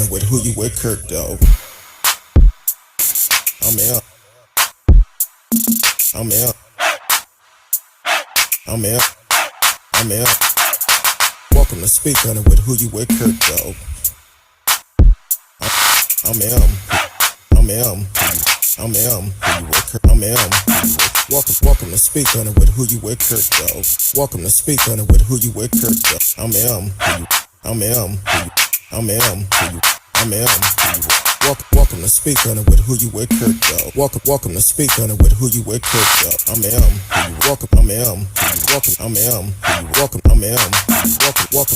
with who you with, Curtdog. I'm out. I'm out. I'm out. I'm out. Welcome to Speak on it with who you with, Curtdog. I'm out. I'm out. I'm out. Who you with, Kurt? I'm out. Welcome to Speak on it with who you with, Curtdog. Welcome to Speak on it with who you with, Curtdog. I'm out. I'm out. I'm out. I'm out. Welcome to Speak on it with who you with, Curtdog. Welcome to Speak on it with who you with, Curtdog. I'm welcome. I'm welcome. I'm welcome. I'm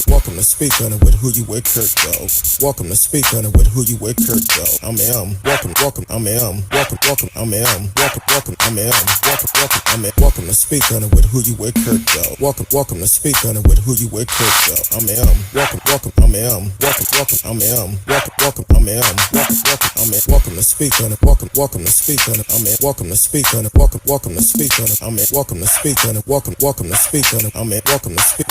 welcome to Speak on it with who you with, Curtdog. Welcome to Speak on it with who you with, Curtdog. I'm welcome. I'm welcome. I'm welcome. I'm welcome to Speak on it with who you with, Curtdog. Welcome to Speak on it with who you with, Curtdog. I'm welcome. I'm welcome. I'm welcome. I'm welcome to Speak on it. Welcome to Speak on it. I'm welcome to Speak on it. Welcome to Speak on it. I'm welcome to Speak on it. Welcome to Speak on it. I'm welcome to Speak.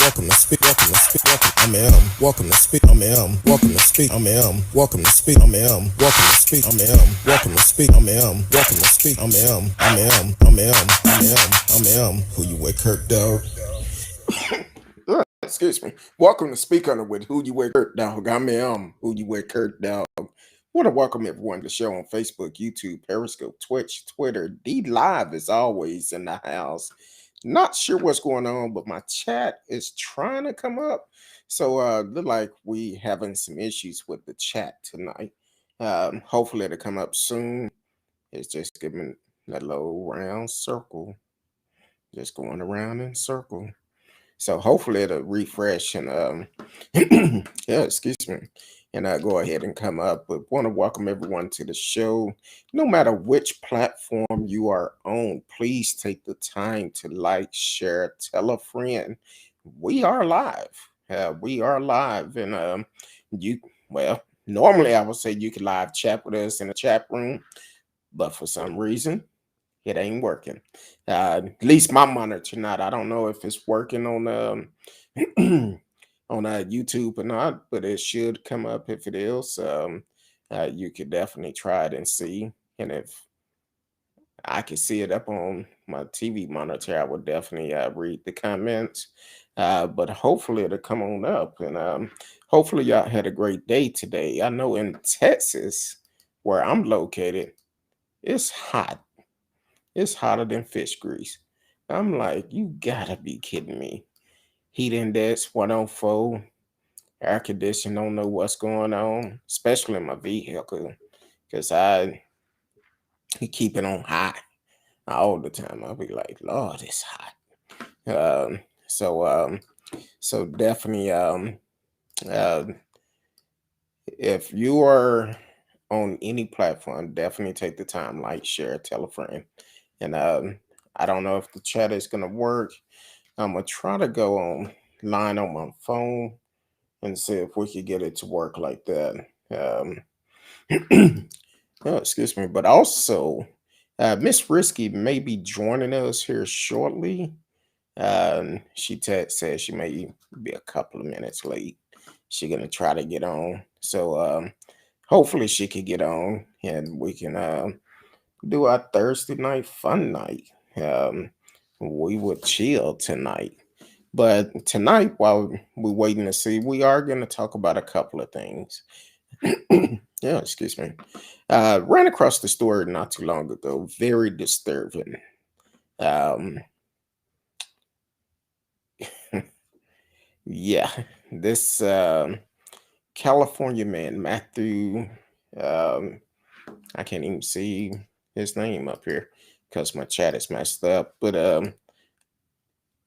Welcome to Speak. I'm welcome to Speak. I'm welcome to Speak. I'm welcome to Speak. I'm welcome to Speak. I'm welcome to Speak. I'm welcome to Speak. I'm who you with, Curtdog? Excuse me. Welcome to Speak on it with who you with, Curtdog. I'm who you with, Curtdog. Want to welcome everyone to the show on Facebook, YouTube, Periscope, Twitch, Twitter. D Live is always in the house. Not sure what's going on, but my chat is trying to come up. So look like we having some issues with the chat tonight. Hopefully it'll come up soon. It's just giving that little round circle. Just going around in circle. So hopefully it'll refresh and yeah, excuse me, and go ahead and come up. But want to welcome everyone to the show. No matter which platform you are on, please take the time to like, share, tell a friend. We are live. We are live, and normally I would say you can live chat with us in the chat room, but for some reason it ain't working. At least my monitor not. I don't know if it's working on on YouTube or not, but it should come up if it is. You could definitely try it and see. And if I could see it up on my TV monitor, I would definitely read the comments. But hopefully it'll come on up. And hopefully y'all had a great day today. I know in Texas, where I'm located, it's hot. It's hotter than fish grease. I'm like, you gotta be kidding me. Heat index 104, air conditioning, don't know what's going on, especially in my vehicle, because I keep it on high all the time. I'll be like, Lord, it's hot. Um, so so definitely uh, if you are on any platform, definitely take the time, like, share, tell a friend. And I don't know if the chat is gonna work. I'm gonna try to go online on my phone and see if we could get it to work like that. Oh, excuse me, but also Miss Rskee may be joining us here shortly. She says she may be a couple of minutes late. She's gonna try to get on, so hopefully she can get on and we can do our Thursday night fun night. We would chill tonight. But tonight, while we're waiting to see, we are going to talk about a couple of things. Yeah, excuse me. Ran across the story not too long ago. Very disturbing. Um, yeah, this California man, Matthew, um, I can't even see his name up here because my chat is messed up. But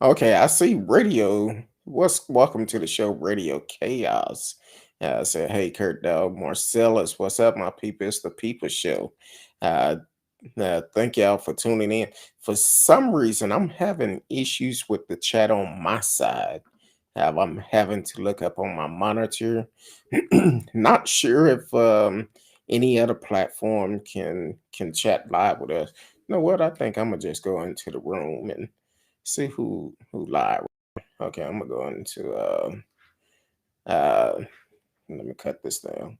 okay, I see radio. Welcome to the show, Radio Chaos. I said, hey, Curtdog, Marcellus, what's up, my people? It's the People Show. Uh, thank y'all for tuning in. For some reason, I'm having issues with the chat on my side. I'm having to look up on my monitor. Not sure if any other platform can chat live with us. You know what? I think I'm gonna just go into the room and see who live. Okay, I'm gonna go into uh let me cut this down.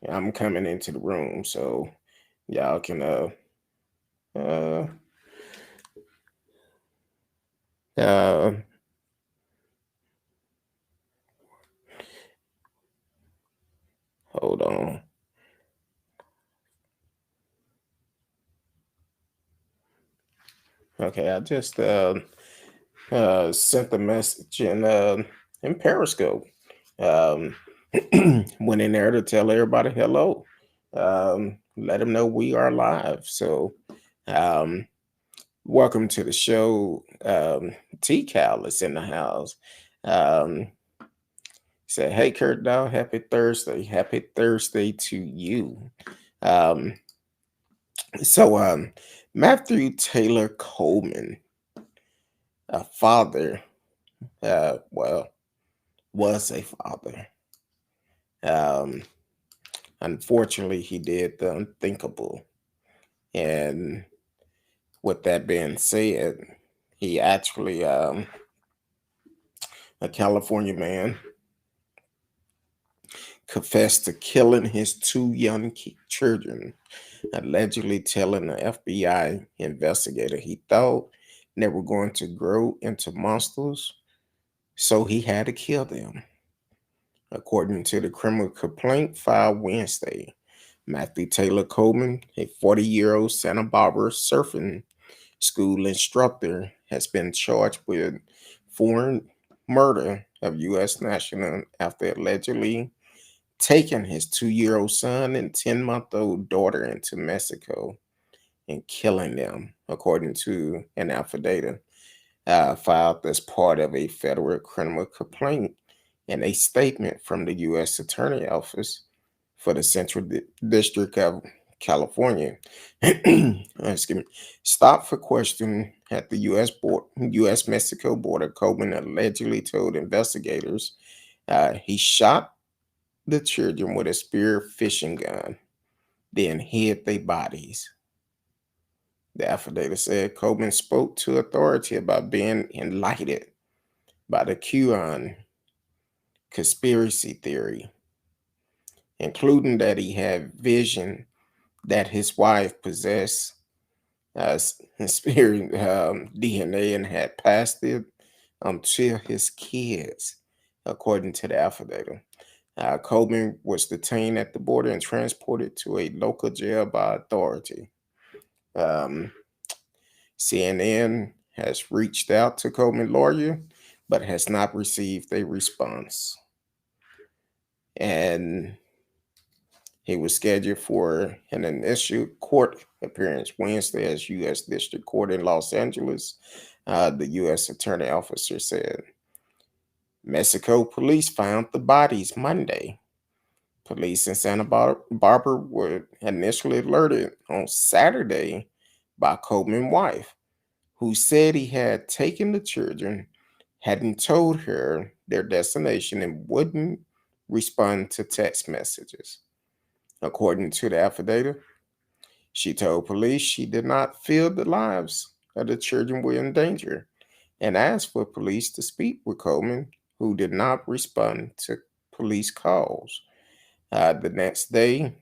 I'm coming into the room, so y'all can uh uh hold on. Okay, I just sent the message in Periscope. Um, went in there to tell everybody hello. Let them know we are live. So, um, welcome to the show. T Cal is in the house. Um, Said, "Hey, Curtdog, happy Thursday. Happy Thursday to you." Um, so, Matthew Taylor Coleman, a father, well, was a father. Um, Unfortunately, he did the unthinkable. And with that being said, he actually, a California man, confessed to killing his two young children, allegedly telling the FBI investigator he thought they were going to grow into monsters, so he had to kill them. According to the criminal complaint filed Wednesday, Matthew Taylor Coleman, a 40-year-old Santa Barbara surfing school instructor, has been charged with foreign murder of U.S. national after allegedly taking his 2-year-old son and 10-month-old daughter into Mexico and killing them, according to an affidavit filed as part of a federal criminal complaint and a statement from the U.S. Attorney Office for the Central District of California. Excuse me. Stopped for question at the U.S. Mexico border. Coleman allegedly told investigators he shot the children with a spear fishing gun, then hid their bodies. The affidavit said Coleman spoke to authority about being enlightened by the QAnon conspiracy theory, including that he had vision that his wife possessed spirit DNA and had passed it to his kids, according to the affidavit. Coleman was detained at the border and transported to a local jail by authority. Um, CNN has reached out to Coleman's lawyer, but has not received a response. And he was scheduled for an initial court appearance Wednesday as U.S. District Court in Los Angeles. The U.S. Attorney Officer said Mexico police found the bodies Monday. Police in Santa Barbara were initially alerted on Saturday by Coleman's wife, who said he had taken the children, hadn't told her their destination, and wouldn't respond to text messages. According to the affidavit, she told police she did not feel the lives of the children were in danger and asked for police to speak with Coleman, who did not respond to police calls. The next day,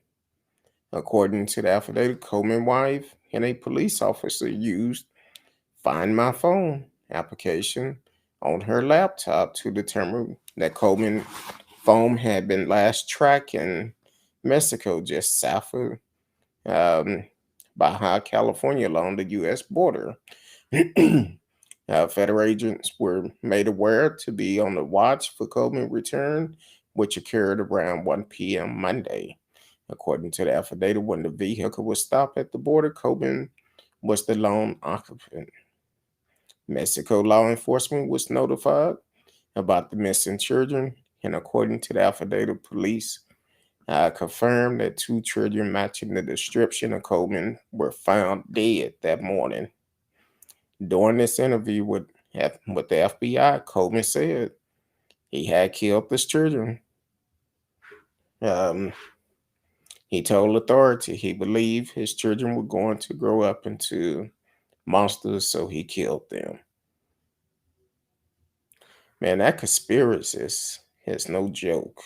according to the affidavit, Coleman's wife and a police officer used Find My Phone application on her laptop to determine that Coleman's phone had been last tracked in Mexico, just south of um, Baja California along the U.S. border. Federal agents were made aware to be on the watch for Coleman's return, which occurred around 1 p.m. Monday. According to the affidavit, when the vehicle was stopped at the border, Coleman was the lone occupant. Mexico law enforcement was notified about the missing children, and according to the affidavit, police confirmed that two children matching the description of Coleman were found dead that morning. During this interview with the FBI, Coleman said he had killed his children. Um, he told authority he believed his children were going to grow up into monsters, so he killed them. Man, that conspiracy is no joke.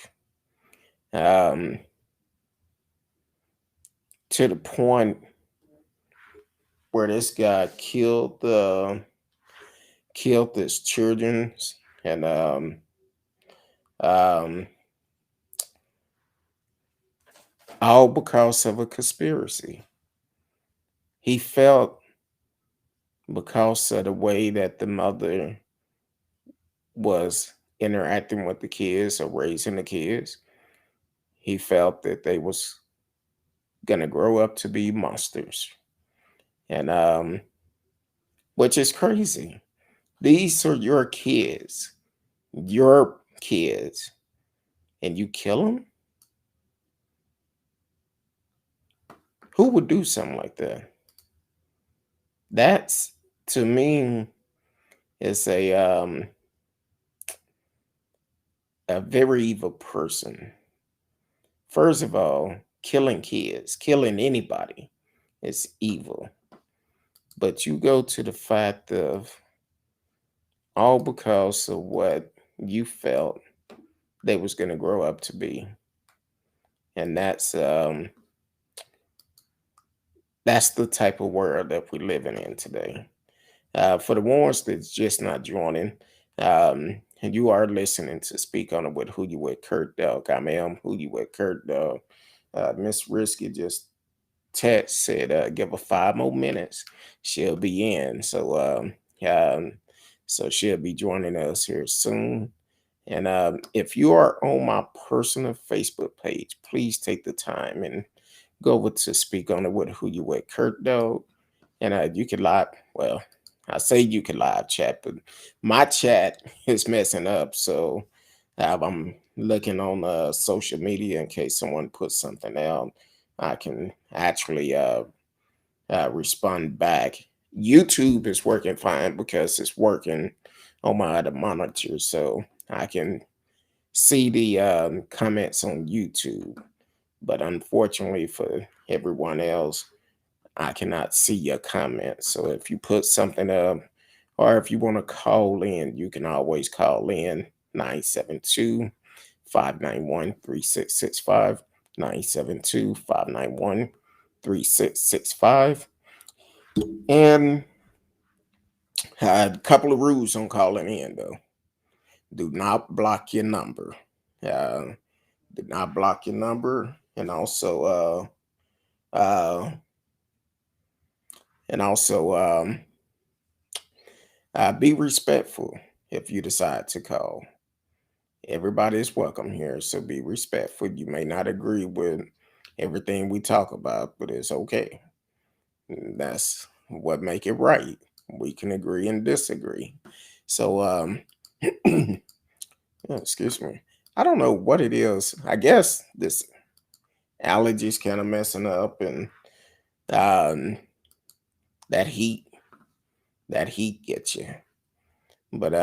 Um, to the point where this guy killed his children, and um, all because of a conspiracy. He felt because of the way that the mother was interacting with the kids or raising the kids, he felt that they was gonna grow up to be monsters, and which is crazy. These are your kids, and you kill them. Who would do something like that? That's, to me, is a very evil person. First of all, killing kids, killing anybody is evil. But you go to the fact of all because of what you felt they was going to grow up to be, and that's the type of world that we're living in today. For the ones that's just not joining, and you are listening to Speak On It with Who You With Curtdog. I am Who You With Curtdog. Miss Rskee just text said, give her 5 more minutes, she'll be in. So she'll be joining us here soon. And if you are on my personal Facebook page, please take the time and go over to Speak On It with Who You With Curtdog. And you can live, well, I say you can live chat, but my chat is messing up. So I'm looking on social media in case someone puts something out. I can actually respond back. YouTube is working fine because it's working on my other monitor, so I can see the comments on YouTube. But unfortunately for everyone else, I cannot see your comments. So if you put something up, or if you want to call in, you can always call in 972 591 3665. 972 591 3665. And a couple of rules on calling in, though. Do not block your number. Uh, do not block your number, and uh, also be respectful if you decide to call. Everybody is welcome here, so be respectful. You may not agree with everything we talk about, but it's okay. That's what make it right. We can agree and disagree. So, excuse me. I don't know what it is. I guess this allergies kind of messing up, and um, that heat, that heat gets you. But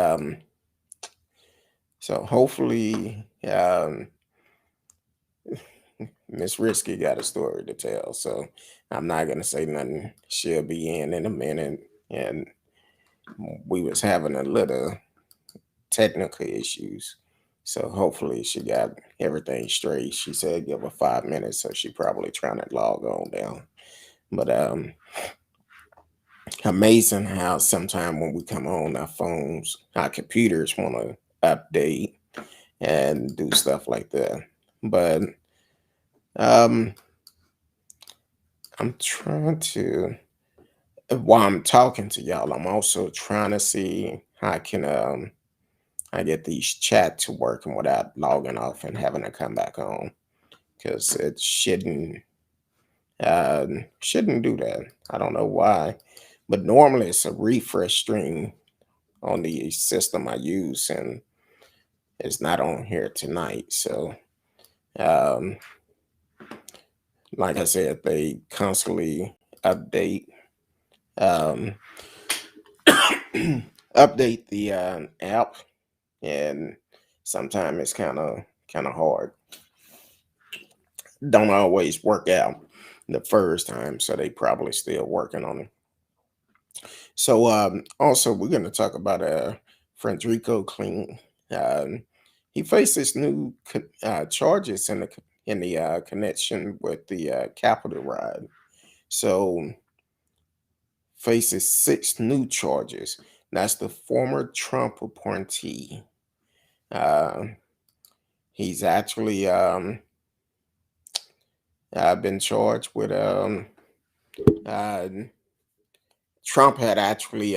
so hopefully, Miss Rskee got a story to tell. So I'm not gonna say nothing. She'll be in a minute, and we was having a little technical issues. So hopefully she got everything straight. She said give her 5 minutes, so she probably trying to log on down. But amazing how sometimes when we come on our phones, our computers want to update and do stuff like that. But um, I'm trying to, while I'm talking to y'all, I'm also trying to see how I get these chat to working without logging off and having to come back on, because it shouldn't do that. I don't know why, but normally it's a refresh string on the system I use, and it's not on here tonight. So, um, like I said, they constantly update um, update the app, and sometimes it's kind of hard. Don't always work out the first time, so they probably still working on it. So also we're going to talk about Frederico Clean. Um, he faces new charges in the in the connection with the Capitol riot. So faces 6 new charges. That's the former Trump appointee. Uh, he's actually been charged with uh, Trump had actually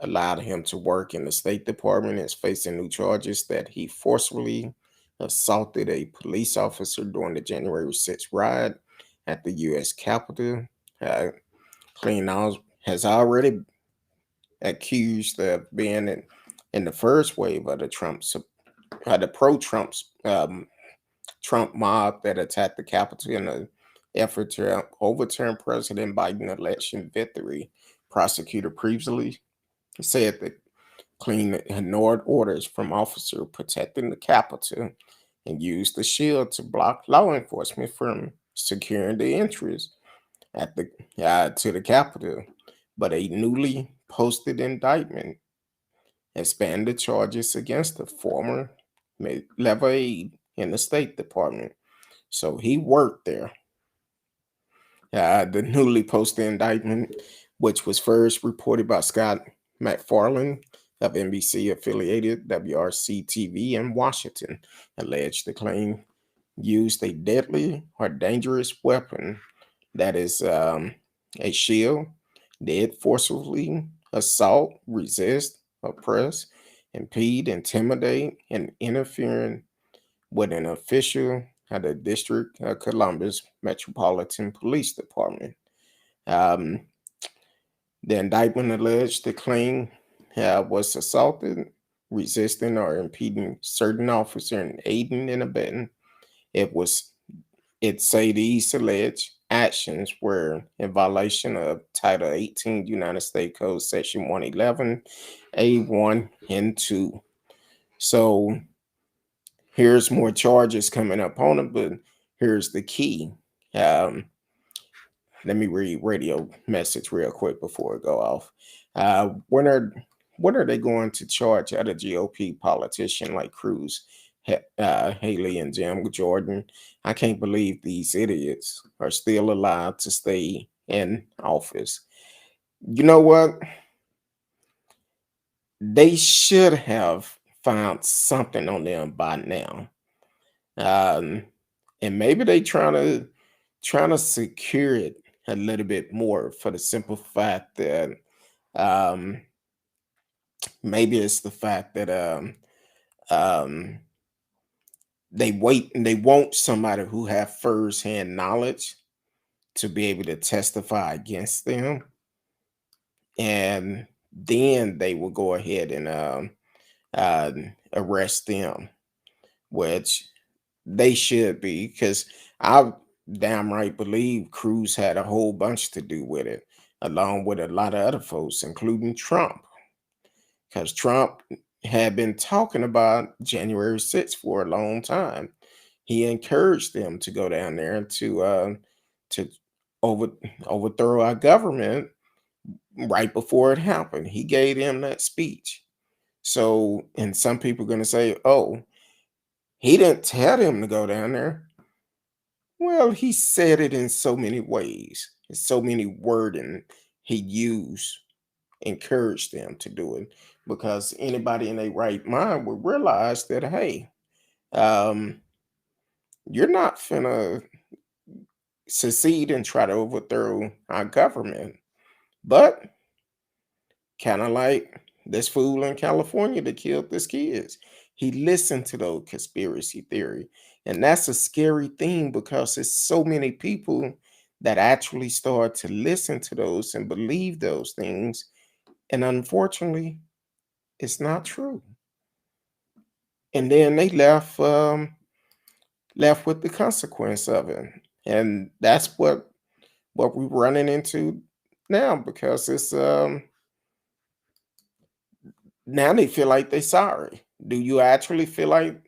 allowed him to work in the State Department. Is facing new charges that he forcefully assaulted a police officer during the January 6th riot at the U.S. Capitol. Uh, Clean House has already accused of being in the first wave of the pro-Trump's Trump mob that attacked the Capitol in an effort to overturn President Biden's election victory. Prosecutor previously said that Clean ignored orders from officers protecting the Capitol and used the shield to block law enforcement from securing the entrance at the to the Capitol. But a newly posted indictment expanded charges against the former level aide in the State Department. So he worked there. The newly posted indictment, which was first reported by Scott McFarlane of NBC affiliated WRC TV in Washington, alleged the claim used a deadly or dangerous weapon that is a shield, did forcibly assault, resist, oppress, impede, intimidate, and interfere with an official at the District of Columbus Metropolitan Police Department. Um, the indictment alleged the claim was assaulted, resisting, or impeding certain officer and aiding and abetting. It was it say these alleged actions were in violation of Title 18 United States Code Section 111 A1 and 2. So here's more charges coming up on it, but here's the key. Um, Let me read radio message real quick before I go off. When are they going to charge other GOP politician like Cruz, Haley, and Jim Jordan? I can't believe these idiots are still allowed to stay in office. You know what? They should have found something on them by now. Um, and maybe they trying to secure it a little bit more for the simple fact that um, maybe it's the fact that um, they want somebody who have firsthand knowledge to be able to testify against them, and then they will go ahead and uh, arrest them, which they should be, because I damn right believe Cruz had a whole bunch to do with it, along with a lot of other folks, including Trump, because Trump had been talking about January 6th for a long time. He encouraged them to go down there to over, overthrow our government right before it happened. He gave them that speech. So, and some people are going to say, "Oh, he didn't tell them to go down there." Well, he said it in so many ways, in so many wording he used, encouraged them to do it, because anybody in their right mind would realize that, hey, um, you're not finna secede and try to overthrow our government. But kind of like this fool in California that killed his kids. He listened to those conspiracy theory. And that's a scary thing, because there's so many people that actually start to listen to those and believe those things. And unfortunately, it's not true. And then they left with the consequence of it. And that's what we're running into now, because it's now they feel like they're sorry. Do you actually feel like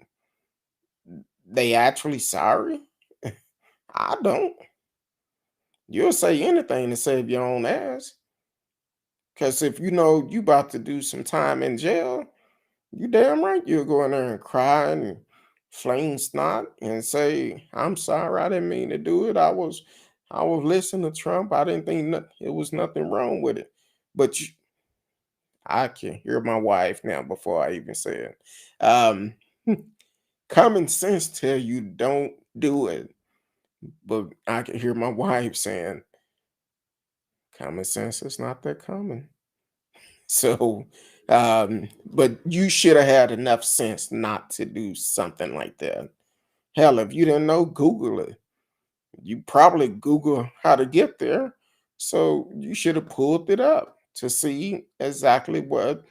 they actually sorry? I don't. You'll say anything to save your own ass. Because if you know you about to do some time in jail, you damn right you'll go in there and cry and fling snot and say, "I'm sorry, I didn't mean to do it. I was listening to Trump. I didn't think it was nothing wrong with it." But I can hear my wife now before I even say it. Um, Common sense tell you don't do it, but I can hear my wife saying, "Common sense is not that common." So, but you should have had enough sense not to do something like that. Hell, if you didn't know, Google it. You probably Google how to get there. So you should have pulled it up to see exactly what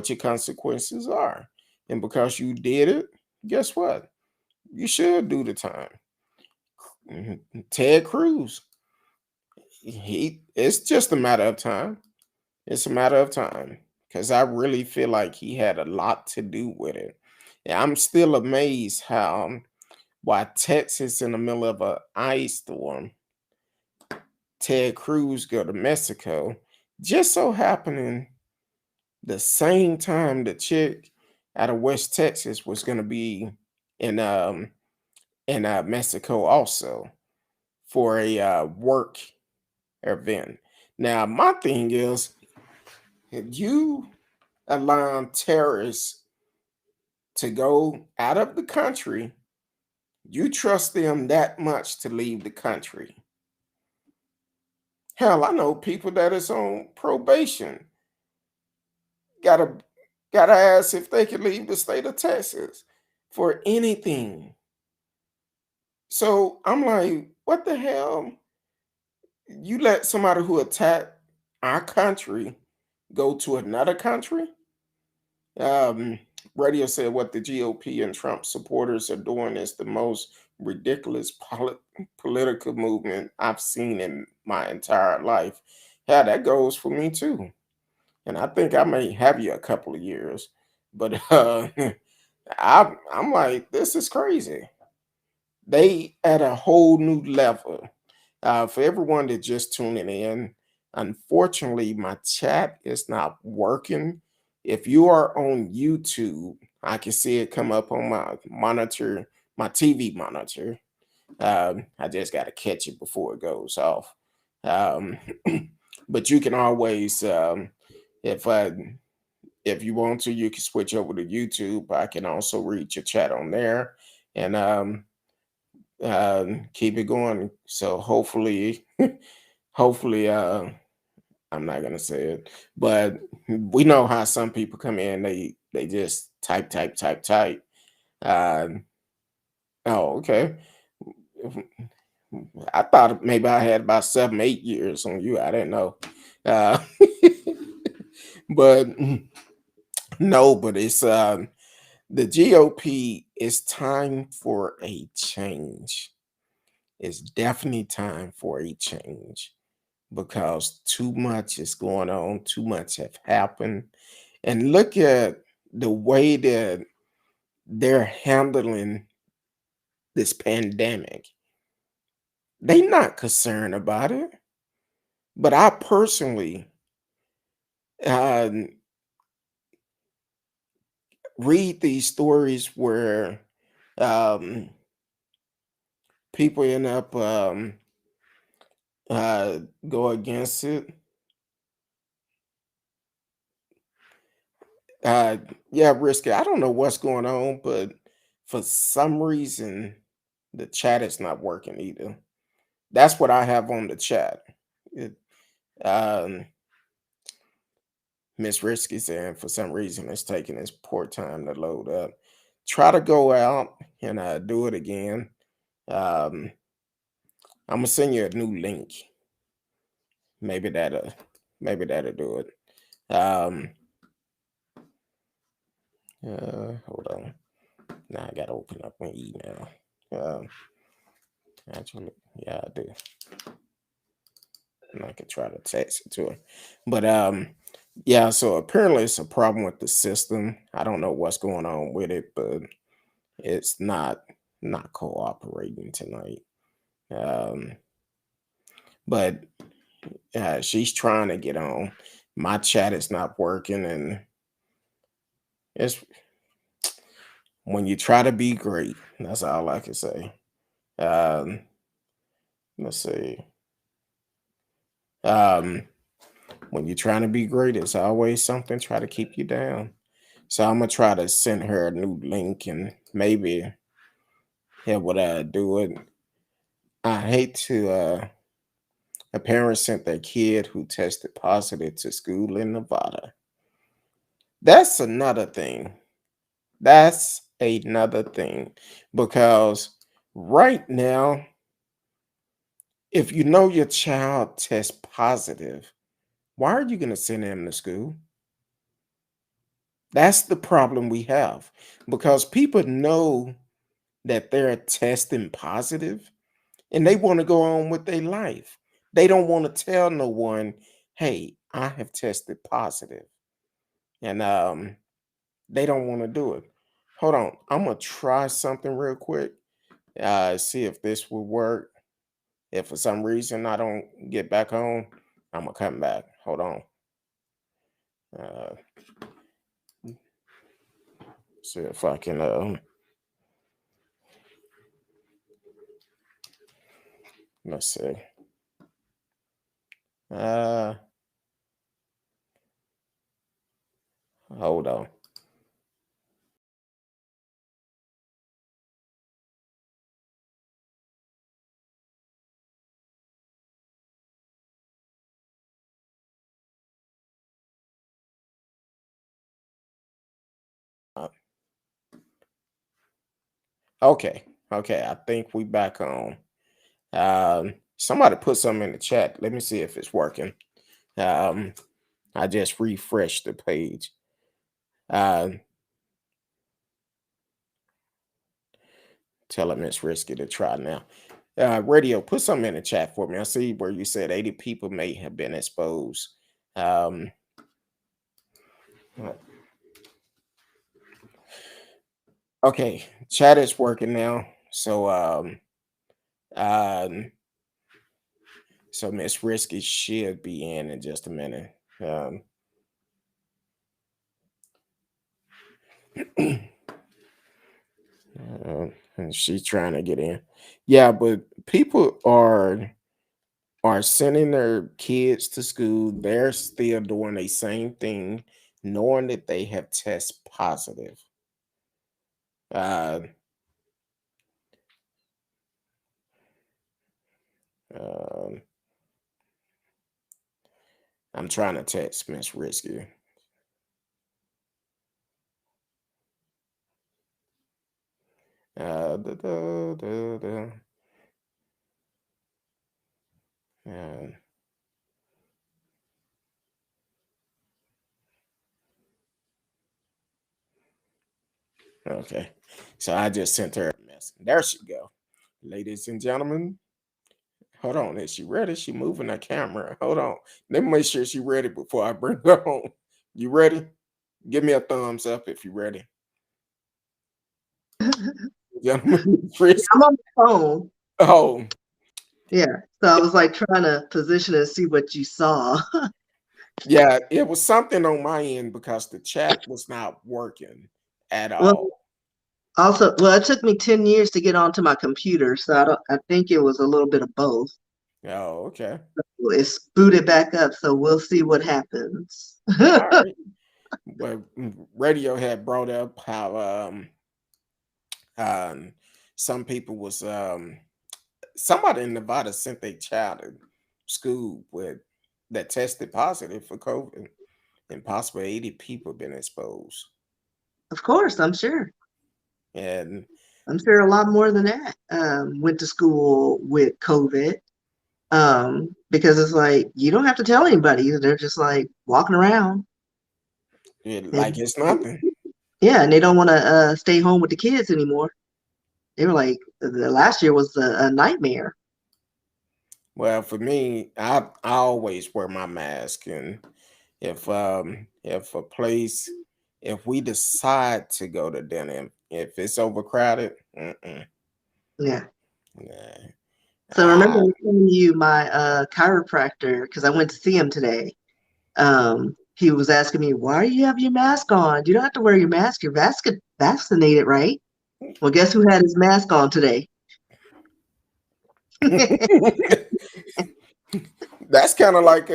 your consequences are. And because you did it, guess what? You should do the time. Ted Cruz, it's just a matter of time. It's a matter of time because I really feel like he had a lot to do with it. And I'm still amazed how why Texas in the middle of a ice storm, Ted Cruz go to Mexico, just so happening the same time the chick out of West Texas was gonna be in Mexico also for a work event. Now my thing is, if you allow terrorists to go out of the country, you trust them that much to leave the country. Hell, I know people that is on probation. Gotta gotta ask if they can leave the state of Texas for anything. So I'm like, what the hell? You let somebody who attacked our country go to another country? Um, Radio said what the GOP and Trump supporters are doing is the most ridiculous political movement I've seen in my entire life. Yeah, that goes for me too. And I think I may have you a couple of years, but I'm like, this is crazy. They at a whole new level. For everyone that just tuning in, unfortunately, my chat is not working. If you are on YouTube, I can see it come up on my monitor, my TV monitor. I just got to catch it before it goes off. Um, but you can always, if if you want to, you can switch over to YouTube. I can also read your chat on there, and keep it going. So hopefully, hopefully, I'm not gonna say it, but we know how some people come in. They just type, type, type, type. Uh, oh, okay. I thought maybe I had about 7, 8 years on you. I didn't know. Uh, but no, but it's the GOP. It's time for a change. It's definitely time for a change because too much is going on, too much have happened. And look at the way that they're handling this pandemic. They not concerned about it. But I personally uh, read these stories where um, people end up go against it. Uh, yeah, Risky. I don't know what's going on, but for some reason, the chat is not working either. That's what I have on the chat. It, um, Miss Risky saying for some reason it's taking its poor time to load up. Try to go out and do it again. Um, I'm gonna send you a new link. Maybe that'll do it. Um, Hold on. Now I gotta open up my email. Um, Actually, yeah, I do. And I could try to text it to her. But yeah, so apparently it's a problem with the system. I don't know what's going on with it, but it's not cooperating tonight. Um, but she's trying to get on. My chat is not working, and it's when you try to be great, that's all I can say. Um, let's see. Um, when you're trying to be great, it's always something try to keep you down. So I'm gonna try to send her a new link and maybe it would do it. I hate to a parent sent their kid who tested positive to school in Nevada. That's another thing. That's another thing. Because right now, if you know your child tests positive, why are you gonna send them to school? That's the problem we have. Because people know that they're testing positive and they want to go on with their life. They don't want to tell no one, hey, I have tested positive. And they don't want to do it. Hold on. I'm gonna try something real quick. See if this will work. If for some reason I don't get back on, I'm gonna come back. Hold on. Uh see if I can let's see. Uh hold on. Uh, okay. Okay, I think we back on. Somebody put something in the chat. Let me see if it's working. Um, I just refreshed the page. Uh, Telling Miss Risky to try now. Radio, put something in the chat for me. I see where you said 80 people may have been exposed. Um, uh, okay, chat is working now. Um, so Miss Risky should be in just a minute. And she's trying to get in. Yeah, but people are sending their kids to school. They're still doing the same thing, knowing that they have test positive. Uh, um, I'm trying to text Miss Risky. Da, da, da, da. Uh, okay, so I just sent her a message. There she go, ladies and gentlemen. Hold on, is she ready? She moving the camera. Hold on, let me make sure she ready before I bring her home. You ready? Give me a thumbs up if you're ready. Gentlemen, Risky. I'm on the phone. Oh, Yeah. So I was like trying to position and see what you saw. yeah, it was something on my end because the chat was not working at Well, all. it took me 10 years to get onto my computer, so I think it was a little bit of both. Oh, okay. It's booted back up, so we'll see what happens. All right. Well, radio had brought up how um some people was somebody in Nevada sent their child to school with that tested positive for COVID and possibly 80 people been exposed. Of course, I'm sure. And I'm sure a lot more than that went to school with COVID. Because it's like you don't have to tell anybody. They're just like walking around. like And it's nothing. yeah, and they don't want to stay home with the kids anymore. They were like, the last year was a nightmare. Well, for me, I always wear my mask, and if a place if we decide to go to dinner, if it's overcrowded, Yeah. nah. So remember I, I was telling you my chiropractor, because I went to see him today. he was asking me, "Why do you have your mask on? You don't have to wear your mask. You're vaccinated, right?" Well, guess who had his mask on today? That's kind of like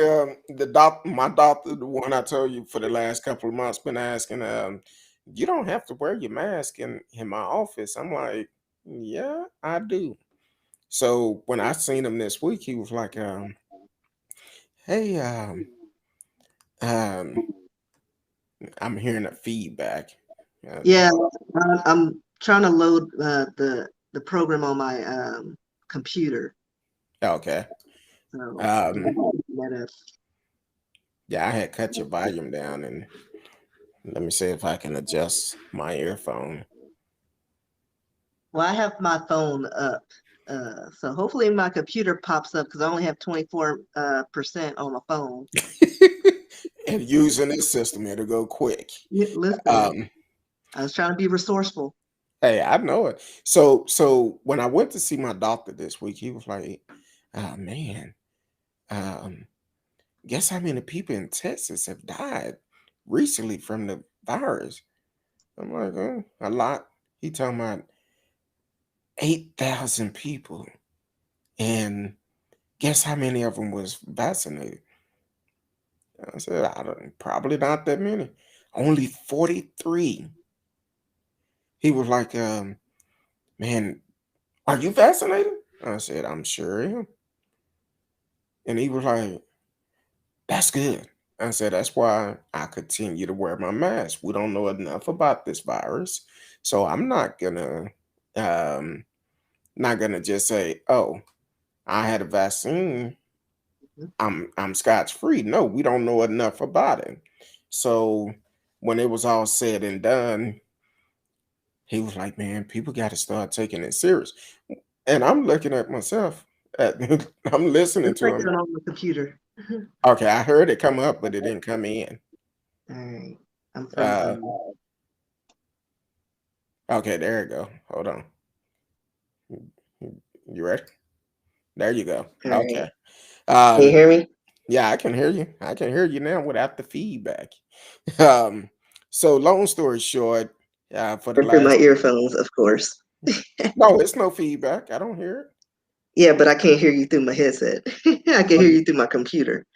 my doctor, the one I told you for the last couple of months, been asking, you don't have to wear your mask in my office. I'm like, yeah, I do. So when I seen him this week, he was like, hey, um, I'm hearing a feedback. Yeah, I'm trying to load the program on my computer. Okay. So Um, that up. yeah, I had cut your volume down, and let me see if I can adjust my earphone. Well, I have my phone up, so hopefully my computer pops up because I only have 24% on my phone. And using this system, it'll go quick. Listen, Um, I was trying to be resourceful. hey, I know it. So when I went to see my doctor this week, he was like, man, um, guess how many people in Texas have died recently from the virus? I'm like, a lot. He talking about 8,000 people. And guess how many of them was vaccinated? I said, I don't, probably not that many. Only 43. He was like, man, are you vaccinated? I said, I'm sure I am. And he was like, that's good. I said, that's why I continue to wear my mask. We don't know enough about this virus. So I'm um not gonna just say, oh, I had a vaccine. I'm scotch free. No, we don't know enough about it. So when it was all said and done, he was like, man, people got to start taking it serious. And I'm looking at myself. I'm listening It's to like him. that on the computer. Okay, I heard it come up, but it didn't come in. All right, I'm from. Uh, okay, there you go. Hold on. You ready? There you go. All right, Okay. can you Um, hear me? yeah, I can hear you. I can hear you now without the feedback. Um, so long story short, for the Or through my last earphones, of course. no, it's no feedback. I don't hear it. Yeah, but I can't hear you through my headset. I can hear you through my computer.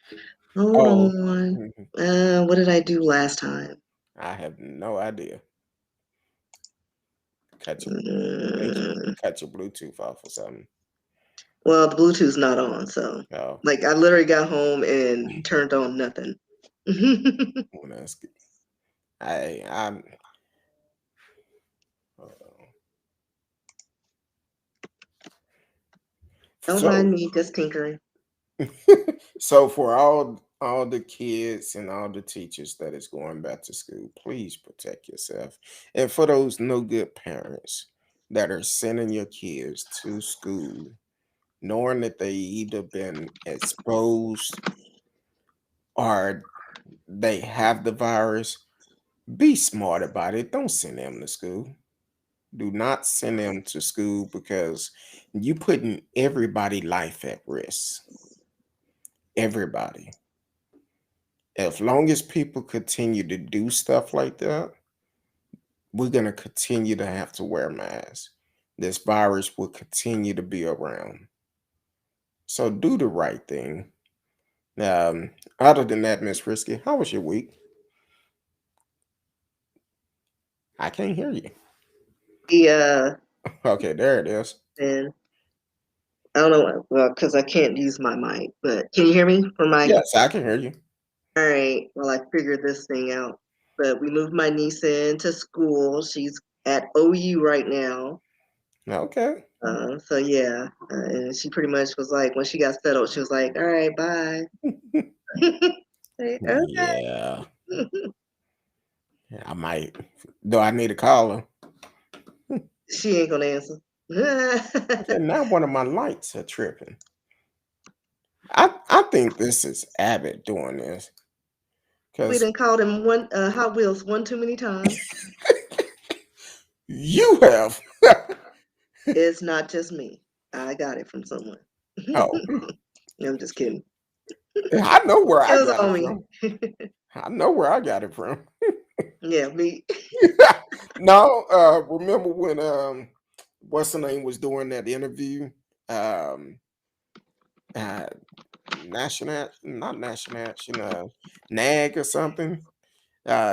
Hold Oh, on. mhm. What did I do last time? I have no idea. Cut your, I think you Mm, cut your Bluetooth off or something. well, the Bluetooth's not on, so Oh, like I literally got home and turned on nothing. well, that's good. I'm. Don't So mind me, just tinkering. so for all the kids and all the teachers that is going back to school, please protect yourself. And for those no good parents that are sending your kids to school, knowing that they either been exposed or they have the virus, be smart about it. Don't send them to school. Do not send them to school because you putting everybody life at risk. Everybody. As long as people continue to do stuff like that, we're going to continue to have to wear masks. This virus will continue to be around. So do the right thing. Other than that, Miss Rskee, how was your week? I can't hear you. Yeah, Okay, there it is. and I don't know, well, because I can't use my mic, but can you hear me from my? Yes, I can hear you. All right, well, I figured this thing out. But we moved my niece into school. She's at OU right now. Okay. So yeah, and she pretty much was like, when she got settled, she was like, "All right, bye." Like, okay. Yeah, I might. Do I need to call her? She ain't gonna answer. Okay, now one of my lights are tripping. I think this is Abbott doing this We because done called him one Hot Wheels one too many times. you have. It's not just me. I got it from someone. Oh, I'm just kidding. I know where It I was got on it me. from. I know where I got it from. Yeah, me. No, remember when what's the name was doing that interview? Um uh National not National Action, NAG or something.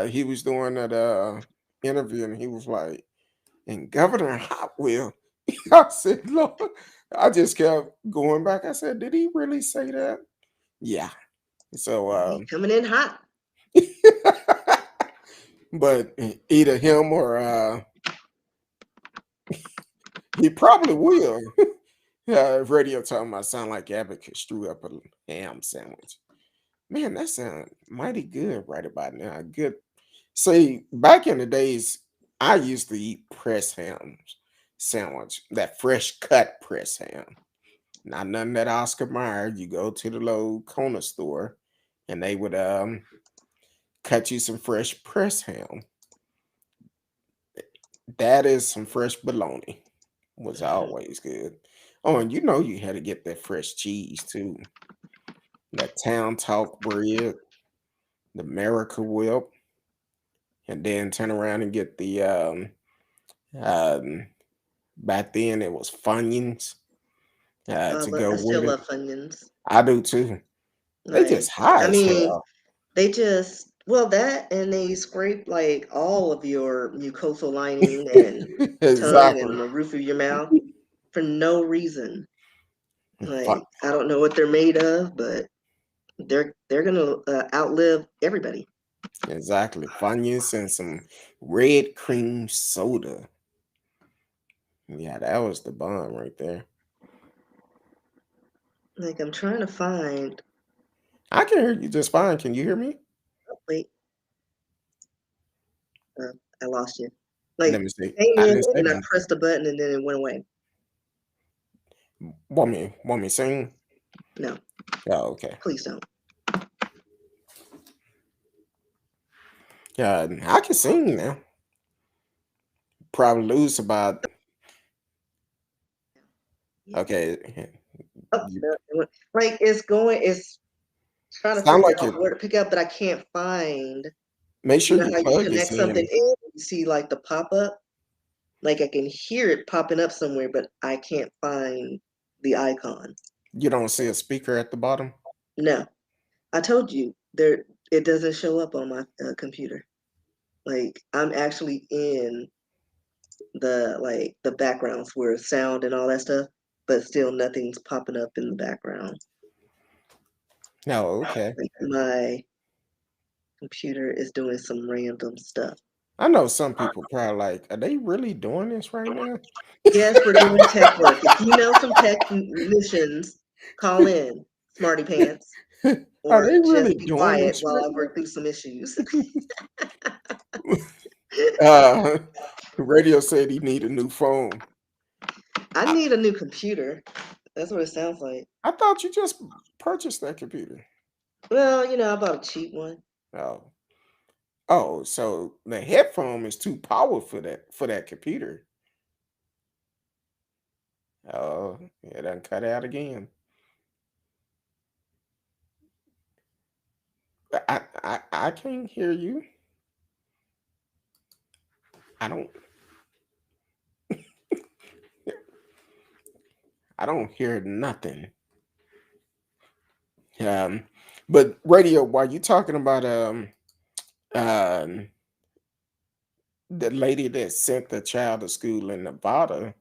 He was doing that interview and he was like, and Governor Hot Wheel. I said, Lord, I just kept going back. I said, did he really say that? Yeah. So He coming in hot. but either him or he probably will. Radio talking about sound like Abacus threw up a ham sandwich. Man, that sounds mighty good right about now. Good. See, back in the days, I used to eat press ham sandwich, that fresh cut press ham. Not none that Oscar Mayer. You go to the low corner store and they would cut you some fresh press ham. That is some fresh bologna. Was always good. Oh, and you know you had to get that fresh cheese too. That town talk bread, the America whip, and then turn around and get the um back then it was Funyuns to But go I still with it. love Funyuns. I do too. They Like, just high I as mean, hell. they just well that and they scrape like all of your mucosal lining and tongue Exactly. and the roof of your mouth for no reason. Fu- Like, I don't know what they're made of, but they're gonna outlive everybody. Exactly. Funyuns and some red cream soda. Yeah, that was the bomb right there. Like, I'm trying to find. I can hear you just fine. Can you hear me? Oh, wait, uh, I lost you. Let Like, me see. came I in didn't say and I nothing. pressed the button and then it went away. Want me sing? No, Oh, okay. please don't. Yeah, I can sing now. Probably lose about Yeah. okay. Oh, You no, it went- like it's going. It's trying to sound figure like out it. where to pick up, but I can't find. Make You sure know your how you plug is connect something in. in, you see like the pop up. Like I can hear it popping up somewhere, but I can't find the icon. You don't see a speaker at the bottom. No, I told you there. It doesn't show up on my computer. Like I'm actually in the backgrounds where sound and all that stuff, but still nothing's popping up in the background. No, okay. Like my computer is doing some random stuff. I know some people probably like, are they really doing this right now? Yes, we're doing tech work. If you know some technicians, call in, smarty pants, Are or they really just be doing quiet this while right I work through some issues. now? uh, Radio said he need a new phone. I I, need a new computer. That's what it sounds like. I thought you just purchased that computer. Well, I bought a cheap one. Oh, oh, so the headphone is too powerful for that computer. Oh, it done cut out again. I can't hear you. I don't I don't hear nothing. Um, but radio, while you talking about um the lady that sent the child to school in Nevada,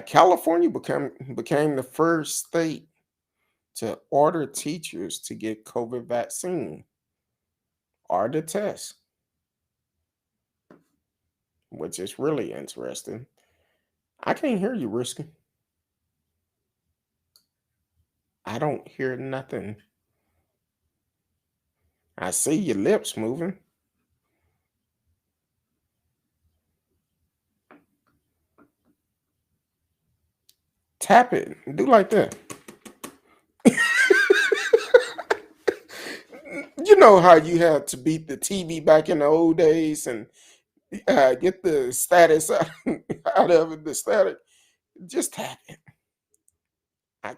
California became the first state to order teachers to get COVID vaccine or the test, which is really interesting. I can't hear you, Risky. I don't hear nothing. I see your lips moving. Tap it. Do like that. You know how you had to beat the TV back in the old days and get the status out, out of it, the static. Just tap it. I,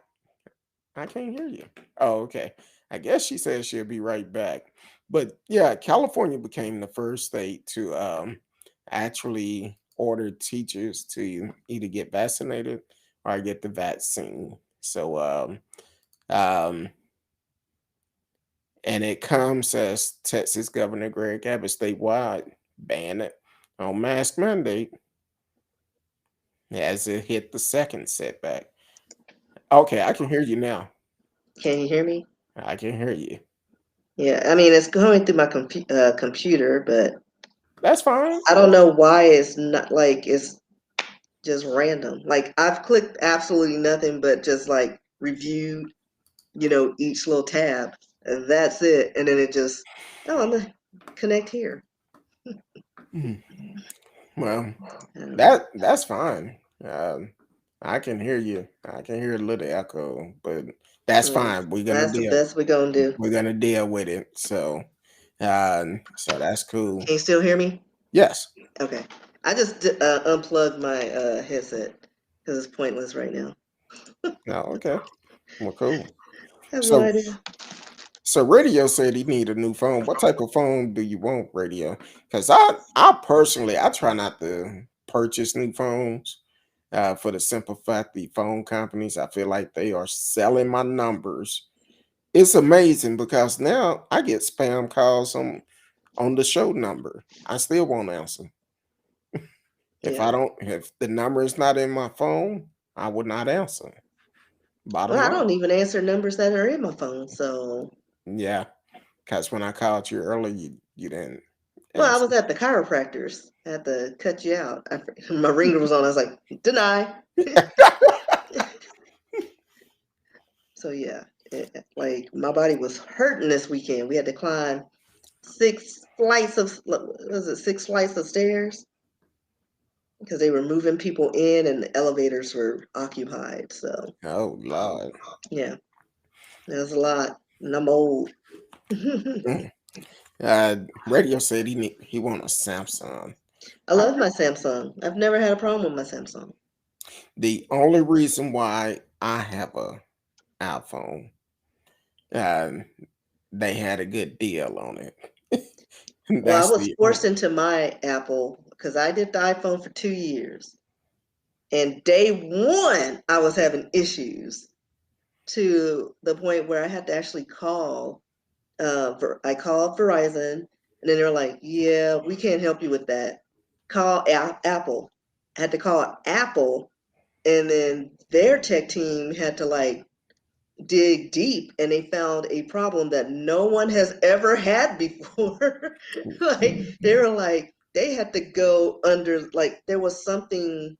I can't hear you. Oh, okay. I guess she said she'll be right back. But yeah, California became the first state to actually order teachers to either get vaccinated or get the vaccine. So um and it comes as Texas Governor Greg Abbott statewide ban it on mask mandate as it hit the second setback. Okay, I can hear you now. Can you hear me? I can hear you. Yeah, I mean it's going through my computer, but That's fine. I don't know why it's not like it's just random. Like I've clicked absolutely nothing but just like reviewed, each little tab, and that's it. And then it just, oh, I'm gonna connect here. Mhm. Well, I don't know. that's fine. I can hear you. I can hear a little echo, but that's Well, fine. We're gonna that's the deal. best we're gonna do. We're gonna deal with it. So that's cool. Can you still hear me? Yes. Okay. I just unplugged my headset because it's pointless right now. No. Okay. Well, cool. I have no So idea. So Radio said he need a new phone. What type of phone do you want, Radio? Because I personally, I try not to purchase new phones for the simple fact the phone companies, I feel like they are selling my numbers. It's amazing because now I get spam calls on the show number. I still won't answer. Yeah. If the number is not in my phone, I would not answer. Well, Bottom I line. don't even answer numbers that are in my phone. So, Yeah. Because when I called you earlier, you didn't well, I answer. was at the chiropractor's. I had to cut you out. My ringer was on. I was like, deny. So yeah, like my body was hurting this weekend. We had to climb six flights of stairs because they were moving people in and the elevators were occupied. So Oh Lord. yeah, it was a lot, and I'm old. Mm. Radio said he want a Samsung. I I, love my Samsung. I've never had a problem with my Samsung. the only reason why I have a iPhone, uh, they had a good deal on it. Well, I That's was the forced into my Apple because I did the iPhone for 2 years. And day one, I was having issues to the point where I had to actually call. I called Verizon, and then they were like, "Yeah, we can't help you with that. Call Apple." I had to call Apple, and then their tech team had to like dig deep, and they found a problem that no one has ever had before. Like they were like, they had to go under, like there was something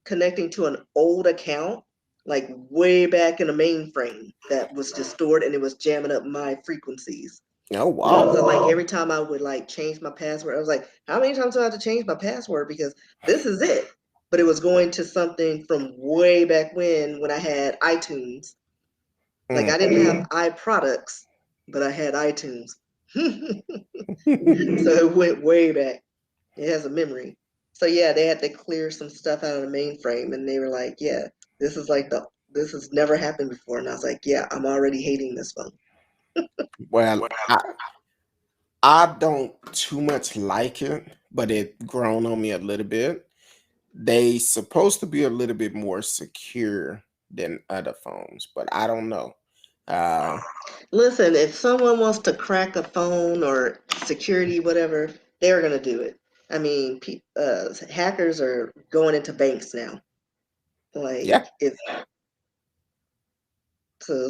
connecting to an old account, like way back in the mainframe that was just stored, and it was jamming up my frequencies. oh So wow. like every time I would like change my password, I was like, how many times do I have to change my password? Because this is it. But it was going to something from way back when I had iTunes. Like Mm. I didn't have iProducts, but I had iTunes. So it went way back. It has a memory. So yeah, they had to clear some stuff out of the mainframe, and they were like, "Yeah, this is like this has never happened before." And I was like, "Yeah, I'm already hating this phone." Well, I don't too much like it, but it grown on me a little bit. They supposed to be a little bit more secure than other phones, but I don't know. Uh, Listen, if someone wants to crack a phone or security, whatever, they're gonna do it. I mean, hackers are going into banks now. yeah. Like, it's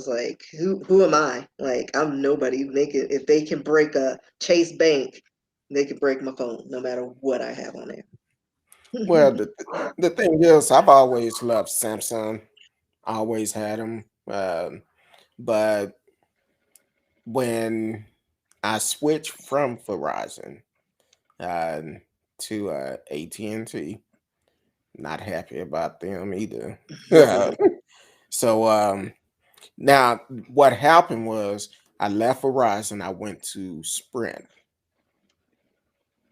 like, who am I? Like, I'm nobody. If they can break a Chase Bank, they can break my phone, no matter what I have on there. Well, the thing is, I've always loved Samsung. Always had them. But when I switched from Verizon uh, to AT&T, not happy about them either. So now what happened was I left Verizon. I went to Sprint.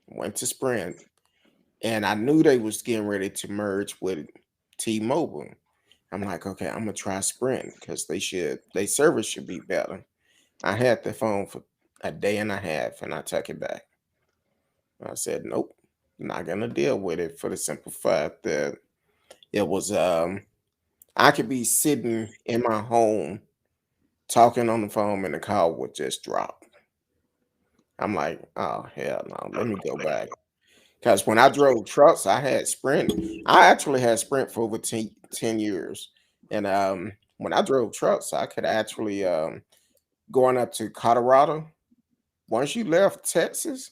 Went to Sprint, and I knew they was getting ready to merge with T-Mobile. I'm like, okay, I'm gonna try Sprint because they service should be better. I had the phone for a day and a half and I took it back. I said, nope, not gonna deal with it for the simple fact that it was I could be sitting in my home talking on the phone and the call would just drop. I'm like, oh hell no, let me go back. Because when I drove trucks, I had Sprint. I actually had Sprint for over 10 years. And when I drove trucks, I could actually going up to Colorado. Once you left Texas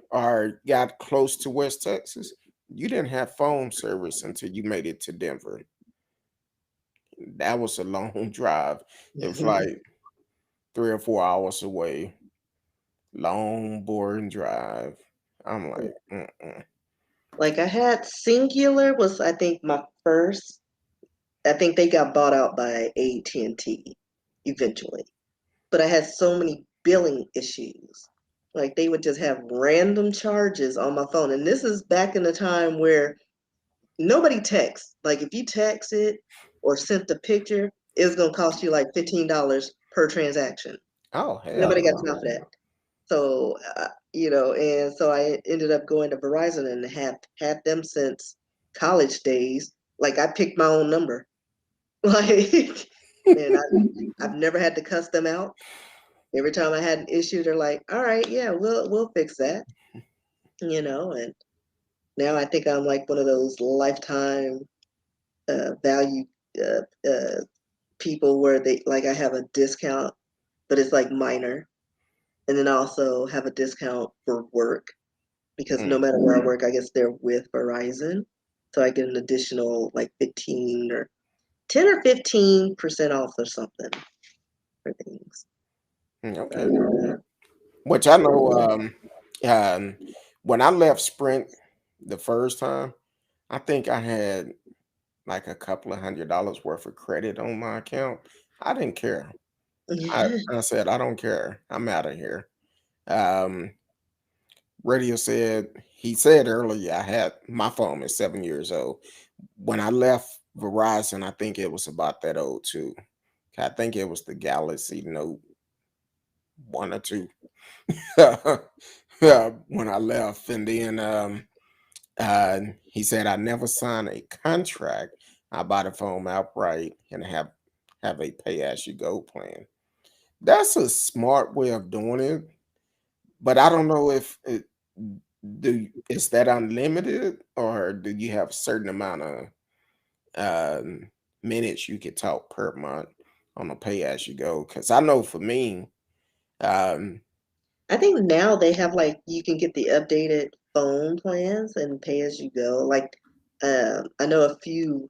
or got close to West Texas, you didn't have phone service until you made it to Denver. That was a long drive. It was like 3 or 4 hours away. Long, boring drive. I'm like, mm-mm. Like I had Singular was I think my first. I think they got bought out by AT&T eventually. But I had so many billing issues. Like they would just have random charges on my phone. And this is back in the time where nobody texts. Like if you text it or sent the picture, it's gonna cost you like $15 per transaction. Oh hell Nobody got no. time for that. So and so I ended up going to Verizon and have had them since college days. Like I picked my own number. Like, and I've never had to cuss them out. Every time I had an issue, they're like, "All right, yeah, we'll fix that," And now I think I'm like one of those lifetime value uh, uh, people where they like I have a discount, but it's like minor, and then I also have a discount for work because no Mm. matter where I work, I guess they're with Verizon, so I get an additional like 15 or 10 or 15% off or something for things. Okay. So, Which I know um when I left Sprint the first time, I think I had like a couple of $100 worth of credit on my account. I didn't care. yeah. I said, I don't care. I'm out of here. Um Radio said he said earlier I had my phone is 7 years old. When I left Verizon, I think it was about that old too. I think it was the Galaxy Note 1 or 2. When I left, and then he said I never signed a contract. I buy the phone outright and have a pay as you go plan. That's a smart way of doing it, but I don't know if it, is that unlimited or do you have a certain amount of minutes you could talk per month on a pay as you go? Because I know for me, um, I think now they have like you can get the updated phone plans and pay as you go. Like I know a few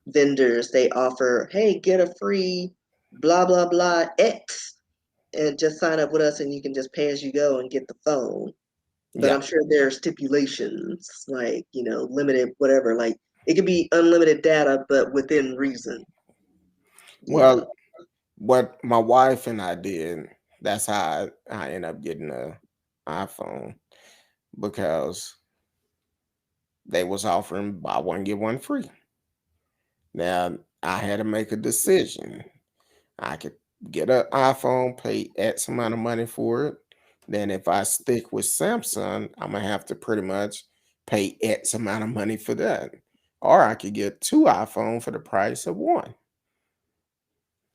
vendors they offer, hey, get a free blah blah blah X and just sign up with us and you can just pay as you go and get the phone. But yeah. I'm sure there are stipulations like, limited whatever. Like it could be unlimited data but within reason, you know. Well, what my wife and I did, that's how I end up getting a iPhone because they was offering buy one get one free. Now I had to make a decision. I could get an iPhone, pay X amount of money for it. Then if I stick with Samsung, I'm gonna have to pretty much pay X amount of money for that. Or I could get two iPhone for the price of one.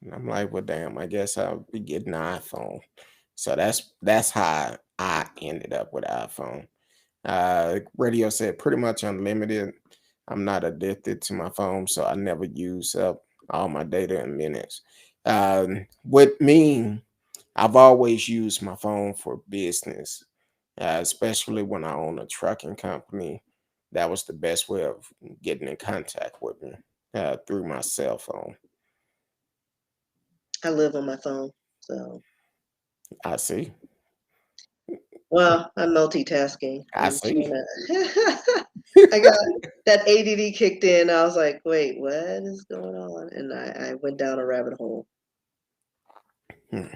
And I'm like, well, damn, I guess I'll be getting an iPhone. So that's how I ended up with iPhone. Radio said pretty much unlimited. I'm not addicted to my phone, so I never use up all my data in minutes. With me, I've always used my phone for business, especially when I own a trucking company. That was the best way of getting in contact with me through my cell phone. I live on my phone. So, I see. well, I'm multitasking. I I'm see. trying to. I got that ADD kicked in. I was like, wait, what is going on? And I went down a rabbit hole. Hmm.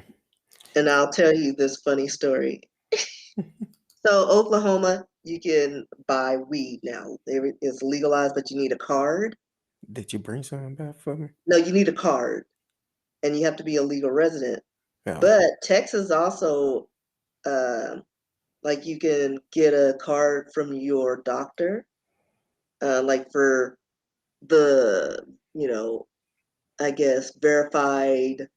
And I'll tell you this funny story. So, Oklahoma, you can buy weed now. It's legalized, but you need a card. Did you bring something back for me? No, you need a card, and you have to be a legal resident. No. But Texas also, like you can get a card from your doctor, like for the, I guess verified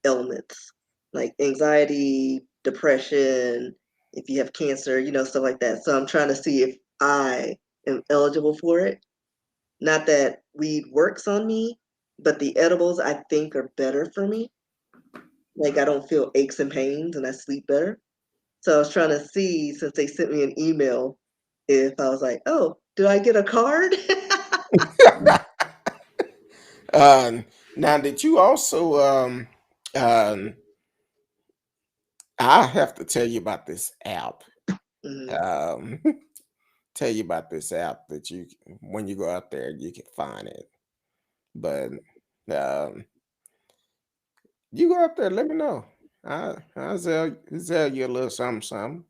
ailments like anxiety, depression, if you have cancer, stuff like that. So I'm trying to see if I am eligible for it. Not that weed works on me, but the edibles I think are better for me. Like I don't feel aches and pains and I sleep better. So I was trying to see since they sent me an email if I was like, oh, do I get a card? Now, did you also um, I have to tell you about this app. Mhm. Um, tell you about this app that when you go out there, you can find it. But um, you go out there, let me know. I'll sell you a little something, something.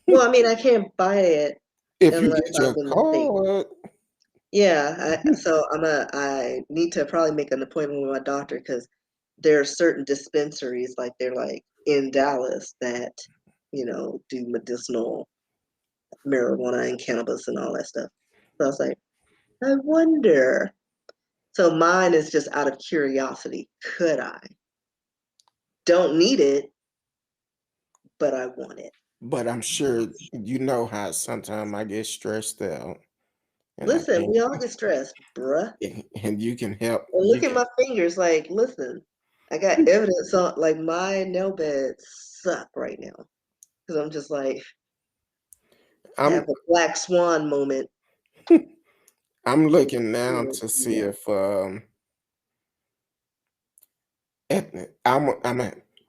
Well, I mean, I can't buy it If you unless get I'm your in the state. card, Yeah, so I need to probably make an appointment with my doctor because there are certain dispensaries, like they're like in Dallas that, do medicinal marijuana and cannabis and all that stuff. So I was like, I wonder. So mine is just out of curiosity. Could I? Don't need it, but I want it. but I'm sure you know how sometimes I get stressed out and I Listen, can't, we all get stressed, bruh. and you can help. And You look at can. my fingers. Like, listen, I got evidence on like my nail beds suck right now because I'm just like I'm have a black swan moment. I'm looking now to see Yeah. if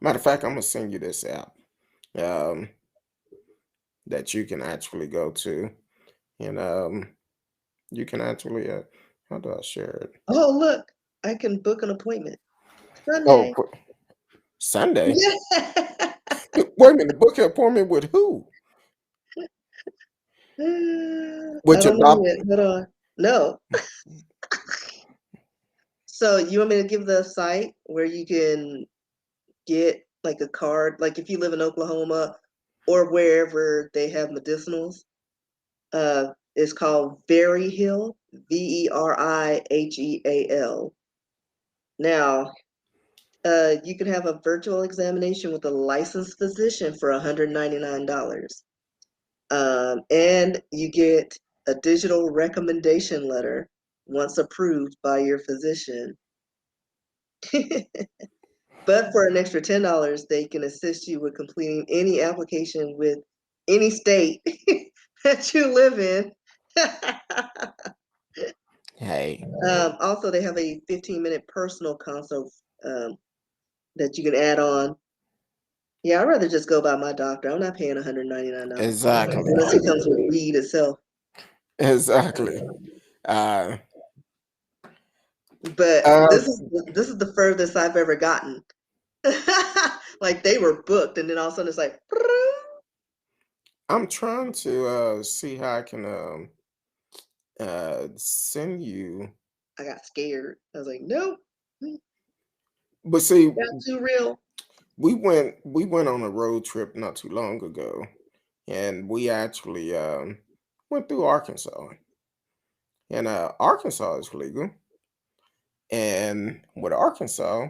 matter of fact, I'm gonna send you this app um that you can actually go to, and you can actually how do I share it? Oh, look, I can book an appointment Oh, Sunday. Sunday. Yeah. Wait a minute, book an appointment with who? I With your don't know doctor? yet. Hold on. No. So you want me to give the site where you can get like a card, like if you live in Oklahoma or wherever they have medicinals? It's called Very Hill, Veriheal. Now, you can have a virtual examination with a licensed physician for $199. And you get a digital recommendation letter once approved by your physician. But for an extra $10, they can assist you with completing any application with any state that you live in. Hey, Also, they have a 15-minute personal consult um, that you can add on. Yeah, I'd rather just go by my doctor. I'm not paying $199 exactly, unless he comes with weed itself. exactly. Uh, But uh, this is the furthest I've ever gotten. Like they were booked, and then all of a sudden it's like, I'm trying to see how I can send you. I got scared. I was like, nope, But see, got too real. we went on a road trip not too long ago, and we actually went through Arkansas, and Arkansas is legal. And with Arkansas,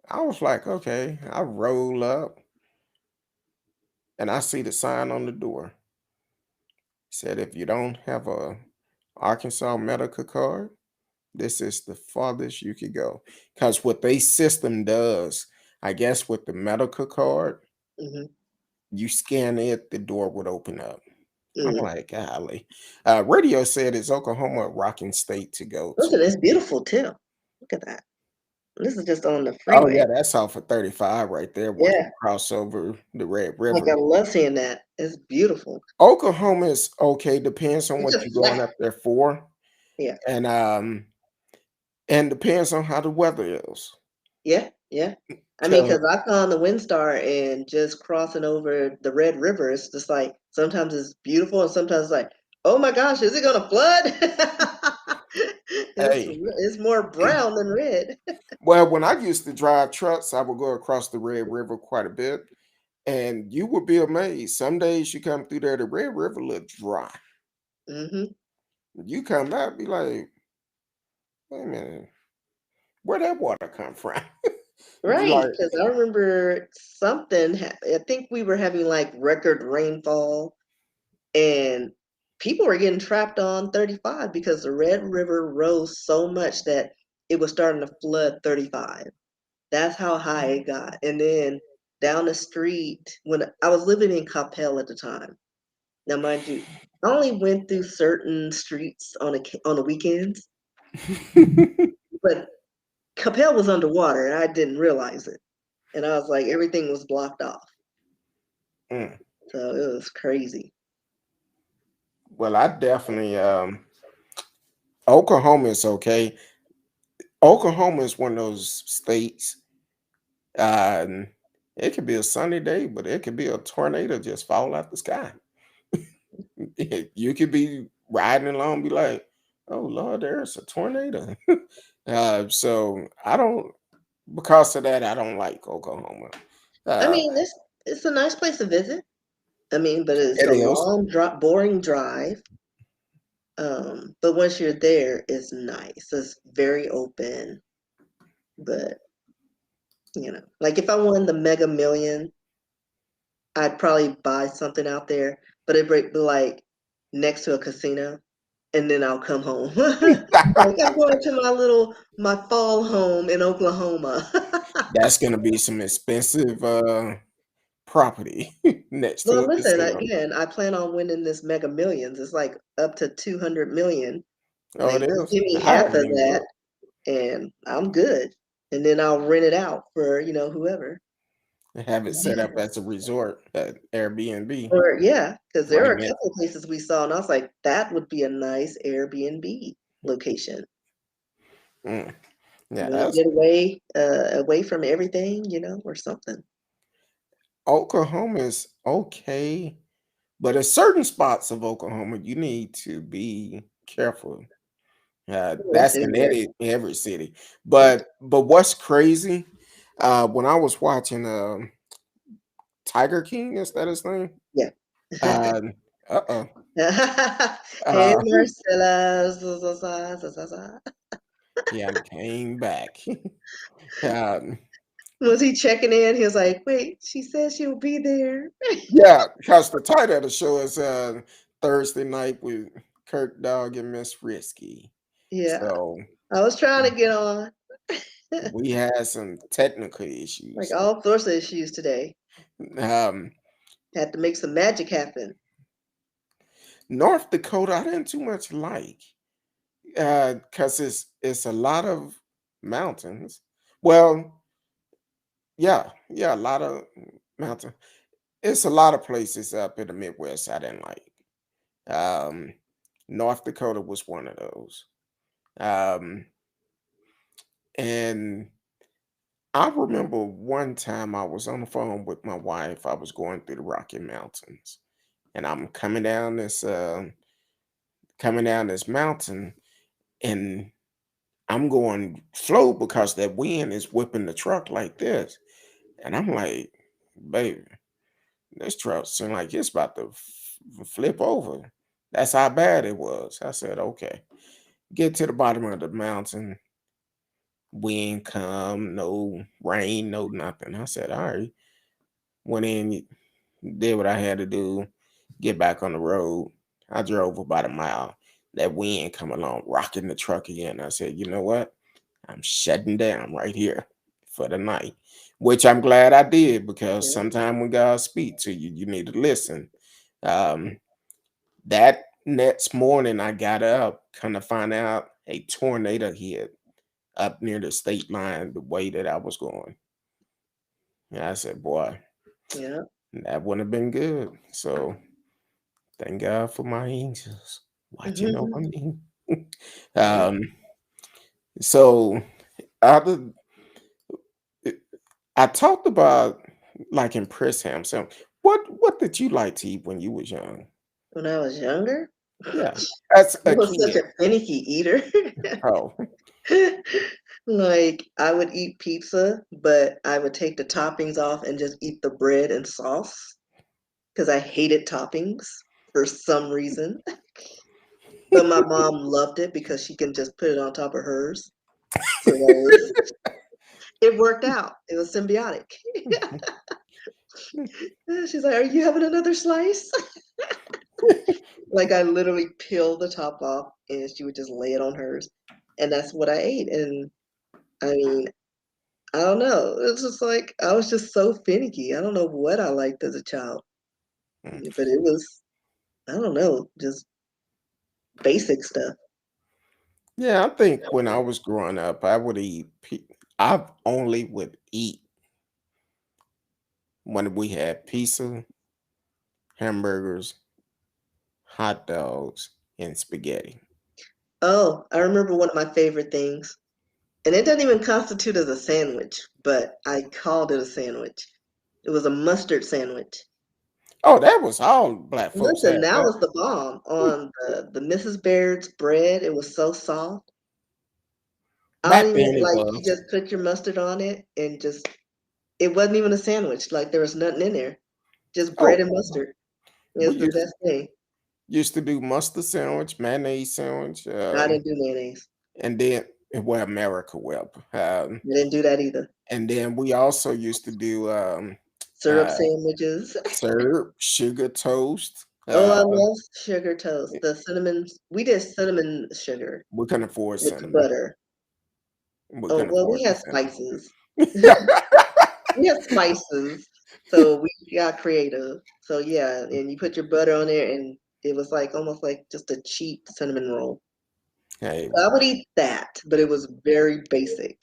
I was like, okay, I roll up and I see the sign on the door. Said if you don't have a Arkansas medical card, this is the farthest you could go. Because what they system does, I guess with the medical card, Hmm. you scan it, the door would open up. I'm Hmm. like, golly. Radio said it's Oklahoma a rocking state to go Listen, to. it's beautiful too. Look at that. This is just on the Oh freeway. yeah, that's off of 35 right there once you Yeah, cross over the Red like River. I love seeing that. It's beautiful. Oklahoma is okay, depends on It's what just you're going flat. up there for. Yeah, And depends on how the weather is. yeah, yeah. I mean, 'Cause because I've gone the Windstar and just crossing over the Red River, it's just like sometimes it's beautiful and sometimes it's like, oh my gosh, is it gonna flood? Hey, It's more brown than red. well, when I used to drive trucks, I would go across the Red River quite a bit, and you would be amazed. Some days you come through there, the Red River look dry. Hmm. You come back, be like, wait a minute, where that water come from? Right, Like, because I remember I think we were having like record rainfall, and people were getting trapped on 35 because the Red River rose so much that it was starting to flood 35. That's how high it got. And then down the street, when I was living in Coppell at the time. Now, mind you, I only went through certain streets on the weekends, but Coppell was underwater and I didn't realize it. And I was like, everything was blocked off. mm. So it was crazy. Well, I definitely Oklahoma is okay. Oklahoma is one of those states. And it could be a sunny day, but it could be a tornado just fall out the sky. You could be riding along, be like, "Oh Lord, there's a tornado." So I don't. Because of that, I don't like Oklahoma. I Uh, mean, it's a nice place to visit. I mean, but it's it a is. long, boring drive. But once you're there, it's nice. It's very open. But like if I won the Mega Million, I'd probably buy something out there, but it'd be like next to a casino, and then I'll come home. Like I'm going to my fall home in Oklahoma. That's gonna be some expensive property next to Well, a listen, casino. again, I plan on winning this Mega Millions. It's like up to 200 million. Oh, Like, it just is. give me I half of haven't even that, looked. and I'm good. And then I'll rent it out for whoever. Have it set up as a resort at Airbnb. Or yeah, because there Right are a next. couple of places we saw, and I was like, that would be a nice Airbnb location. Mm, You yeah, want to that's get away from everything, or something. Oklahoma is okay, but at certain spots of Oklahoma, you need to be careful. Well, that's That's in anywhere. every city. Yeah. But what's crazy? When I was watching Tiger King, is that his name? Yeah. Um, uh-oh. Hey, Uh, Marcella. he hadn't came back. um, Was he checking in? He was like, wait, she said she'll be there. yeah, because the title of the show is Thursday Night with Curtdog and Miss Rskee. Yeah. So I was trying to get on. we had some technical Like issues. all sorts of issues today. Um, Had to make some magic happen. North Dakota, I didn't too much like because it's a lot of mountains. Well, yeah, a lot of mountain. It's a lot of places up in the Midwest I didn't like. Um, North Dakota was one of those. Um, and I remember one time I was on the phone with my wife. I was going through the Rocky Mountains, and I'm coming down this mountain, and I'm going slow because that wind is whipping the truck like this. And I'm like, baby, this truck seemed like it's about to flip over. That's how bad it was. I said, okay. Get to the bottom of the mountain. Wind come, no rain, no nothing. I said, all right. Went in, did what I had to do, get back on the road. I drove about a mile. That wind come along, rocking the truck again. I said, you know what? I'm shutting down right here for the night, which I'm glad I did because Yeah. sometimes when God speaks to you, you need to listen. Um, that next morning, I got up, kind of find out a tornado hit up near the state line the way that I was going. And I said, boy, Yeah. that wouldn't have been good. So thank God for my angels watching over me. Yeah. um, so other I talked about like in Press Ham. So what did you like to eat when you was young? When I was younger, Yeah, as I a was such kid. a finicky eater. Oh, Like I would eat pizza, but I would take the toppings off and just eat the bread and sauce because I hated toppings for some reason. But my mom loved it because she can just put it on top of hers. So it worked out. It was symbiotic. She's like, "Are you having another slice?" Like I literally peeled the top off and she would just lay it on hers. And that's what I ate. And I mean, I don't know. It's just like I was just so finicky. I don't know what I liked as a child. But it was, I don't know, just basic stuff. yeah. I think when I was growing up, I would eat. I only would eat when we had pizza, hamburgers, hot dogs, and spaghetti. Oh, I remember one of my favorite things. And it doesn't even constitute as a sandwich, but I called it a sandwich. It was a mustard sandwich. Oh, that was all black folks Listen, had. that That was the bomb on the Mrs. Baird's bread. It was so soft. I don't back even then it like you was. just put your mustard on it and just it wasn't even a sandwich. Like there was nothing in there. Just bread Oh, and mustard. we It's the best thing. used to do mustard sandwich, mayonnaise sandwich, I didn't do mayonnaise. and then well, America Web, I didn't do that either. and then we also used to do Syrup uh, sandwiches. syrup, sugar toast. Oh, I love sugar toast. The cinnamon. We did cinnamon sugar We couldn't afford with cinnamon. butter. We Oh, couldn't well, afford we the had cinnamon. spices. We had spices, so we got creative. So yeah, and you put your butter on there, and it was like almost like just a cheap cinnamon roll. Hey, So I would eat that, but it was very basic.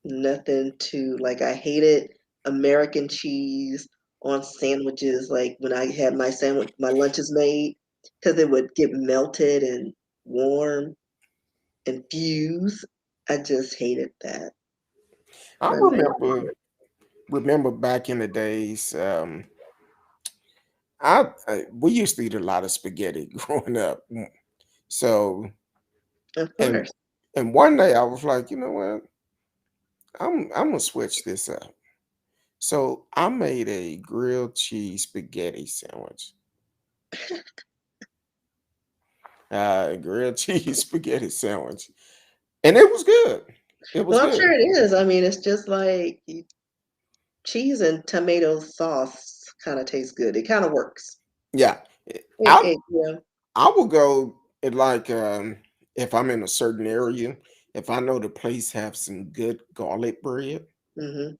Nothing too like I hated American cheese on sandwiches. Like when I had my sandwich, my lunches made, because it would get melted and warm and fuse. I just hated that. I I like, remember back in the days. I we used to eat a lot of spaghetti growing up. So of and course. and one day I was like, you know what? I'm gonna switch this up. So I made a grilled cheese spaghetti sandwich. Grilled cheese spaghetti sandwich, and it was good. It was Well, I'm good. sure it is. I mean, it's just like cheese and tomato sauce kind of tastes good. It kind of works. Yeah, It, I it, yeah. I will go at like if I'm in a certain area, if I know the place have some good garlic bread, Hmm.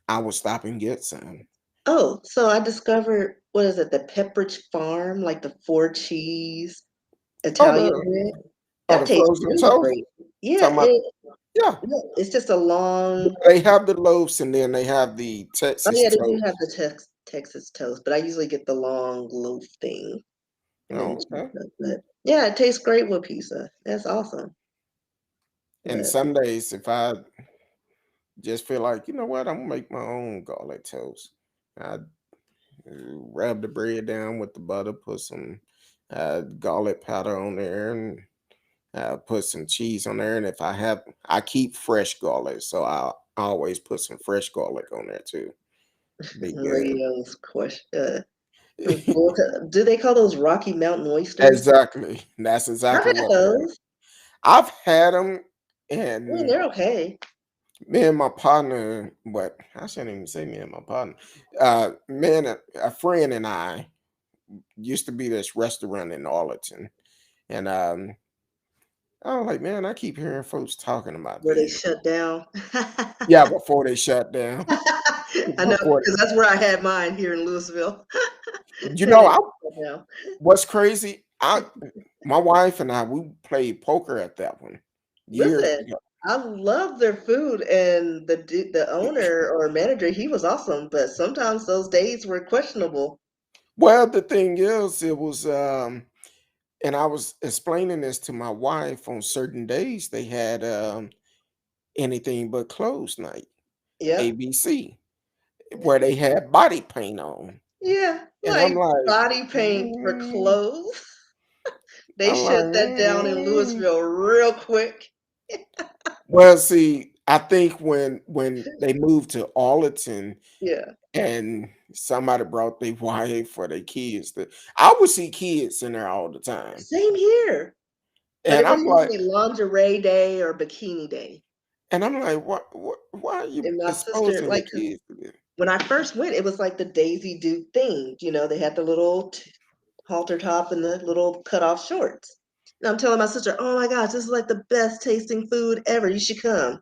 I will stop and get some. Oh, so I discovered what is it? The Pepperidge Farm, like the four cheese Oh, Italian bread. That the tastes frozen really toast. great. Yeah, Talking about yeah, it's just a long. they have the loaves and then they have the Oh Texas yeah, they do toast. have the Texas toast, but I usually get the long loaf thing and then the Oh, cheese okay. stuff. But yeah, it tastes great with pizza. That's awesome. And But some days, if I just feel like, you know what, I'm gonna make my own garlic toast. I rub the bread down with the butter, put some garlic powder on there, and put some cheese on there. And if I keep fresh garlic, so I always put some fresh garlic on there too. Be good. radio's question. Do they call those Rocky Mountain oysters? Exactly. That's I've exactly had what they are. those. I've had them, I mean, and they're okay. me and my partner, but I shouldn't even say me and my partner. Me and a friend and I used to be this restaurant in Arlington, and I was like, man, I keep hearing folks talking about Where they these. shut down. Yeah, before they shut down. I know, Before, because that's where I had mine here in Louisville. you And know, it shut down. what's crazy? My wife and I, we played poker at that one years Listen, ago. I love their food, and the owner or manager, he was awesome. But sometimes those days were questionable. Well, the thing is, it was, and I was explaining this to my wife. On certain days, they had anything but clothes night, Yep. ABC, where they had body paint on, Yeah, and I'm like like, body paint for mm, clothes. They I'm shut like, that down in Louisville real quick. Well, see, I think when they moved to Arlington Yeah. and somebody brought their wife or their kids, that I would see kids in there all the time, Same here. But and it was I'm like, usually lingerie day or bikini day. why are you And my sister, exposing the like, 'cause kids to this? when I first went, it was like the Daisy Duke thing. They had the little halter top and the little cutoff shorts. And I'm telling my sister, oh my gosh, this is like the best tasting food ever. You should come.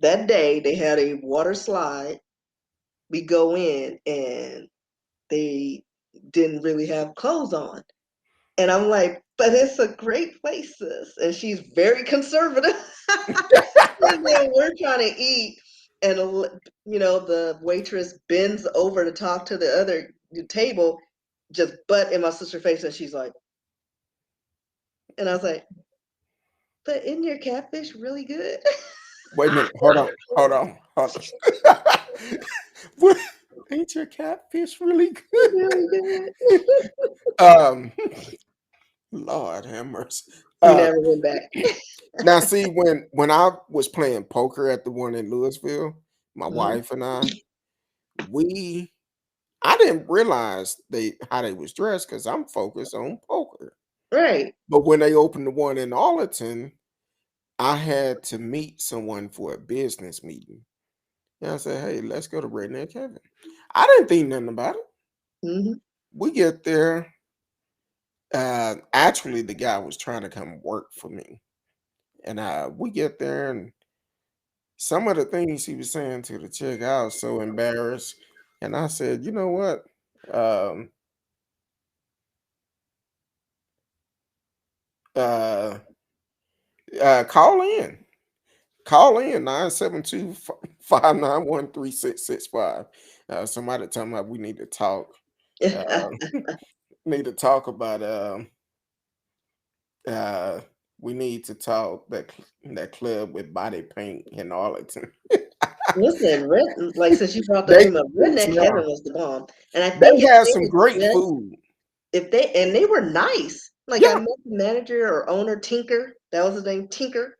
That day, they had a water slide. We go in and they didn't really have clothes on. And I'm like, but it's a great place, sis. And she's very conservative. And then we're trying to eat, and the waitress bends over to talk to the other table, just butt in my sister's face, and she's like, and I was like, but isn't your catfish really good? Wait a minute, hold on. What? Ain't your catfish really good? Really good. Um, Lord have mercy. We Uh, never went back. Now, see, when I was playing poker at the one in Louisville, my Mhm. wife and we I didn't realize how they was dressed because I'm focused on poker. Right. But when they opened the one in Arlington, I had to meet someone for a business meeting. And I said, "Hey, let's go to Redneck Kevin." I didn't think nothing about it. Hmm. We get there. Actually, the guy was trying to come work for me, and we get there, and some of the things he was saying to the chick, I was so embarrassed. And I said, you know what? Um, uh, call in. Call in 972-591-3665. Somebody tell me we need to talk. Uh, need to talk about uh we need to talk that club with body paint in Arlington. Listen, like since you brought the They name up, closed Redneck Heaven now. was the bomb, and I They think if had they some was great just food. if they and they were nice. Like I Yeah, met the manager or owner Tinker. That was his name, Tinker.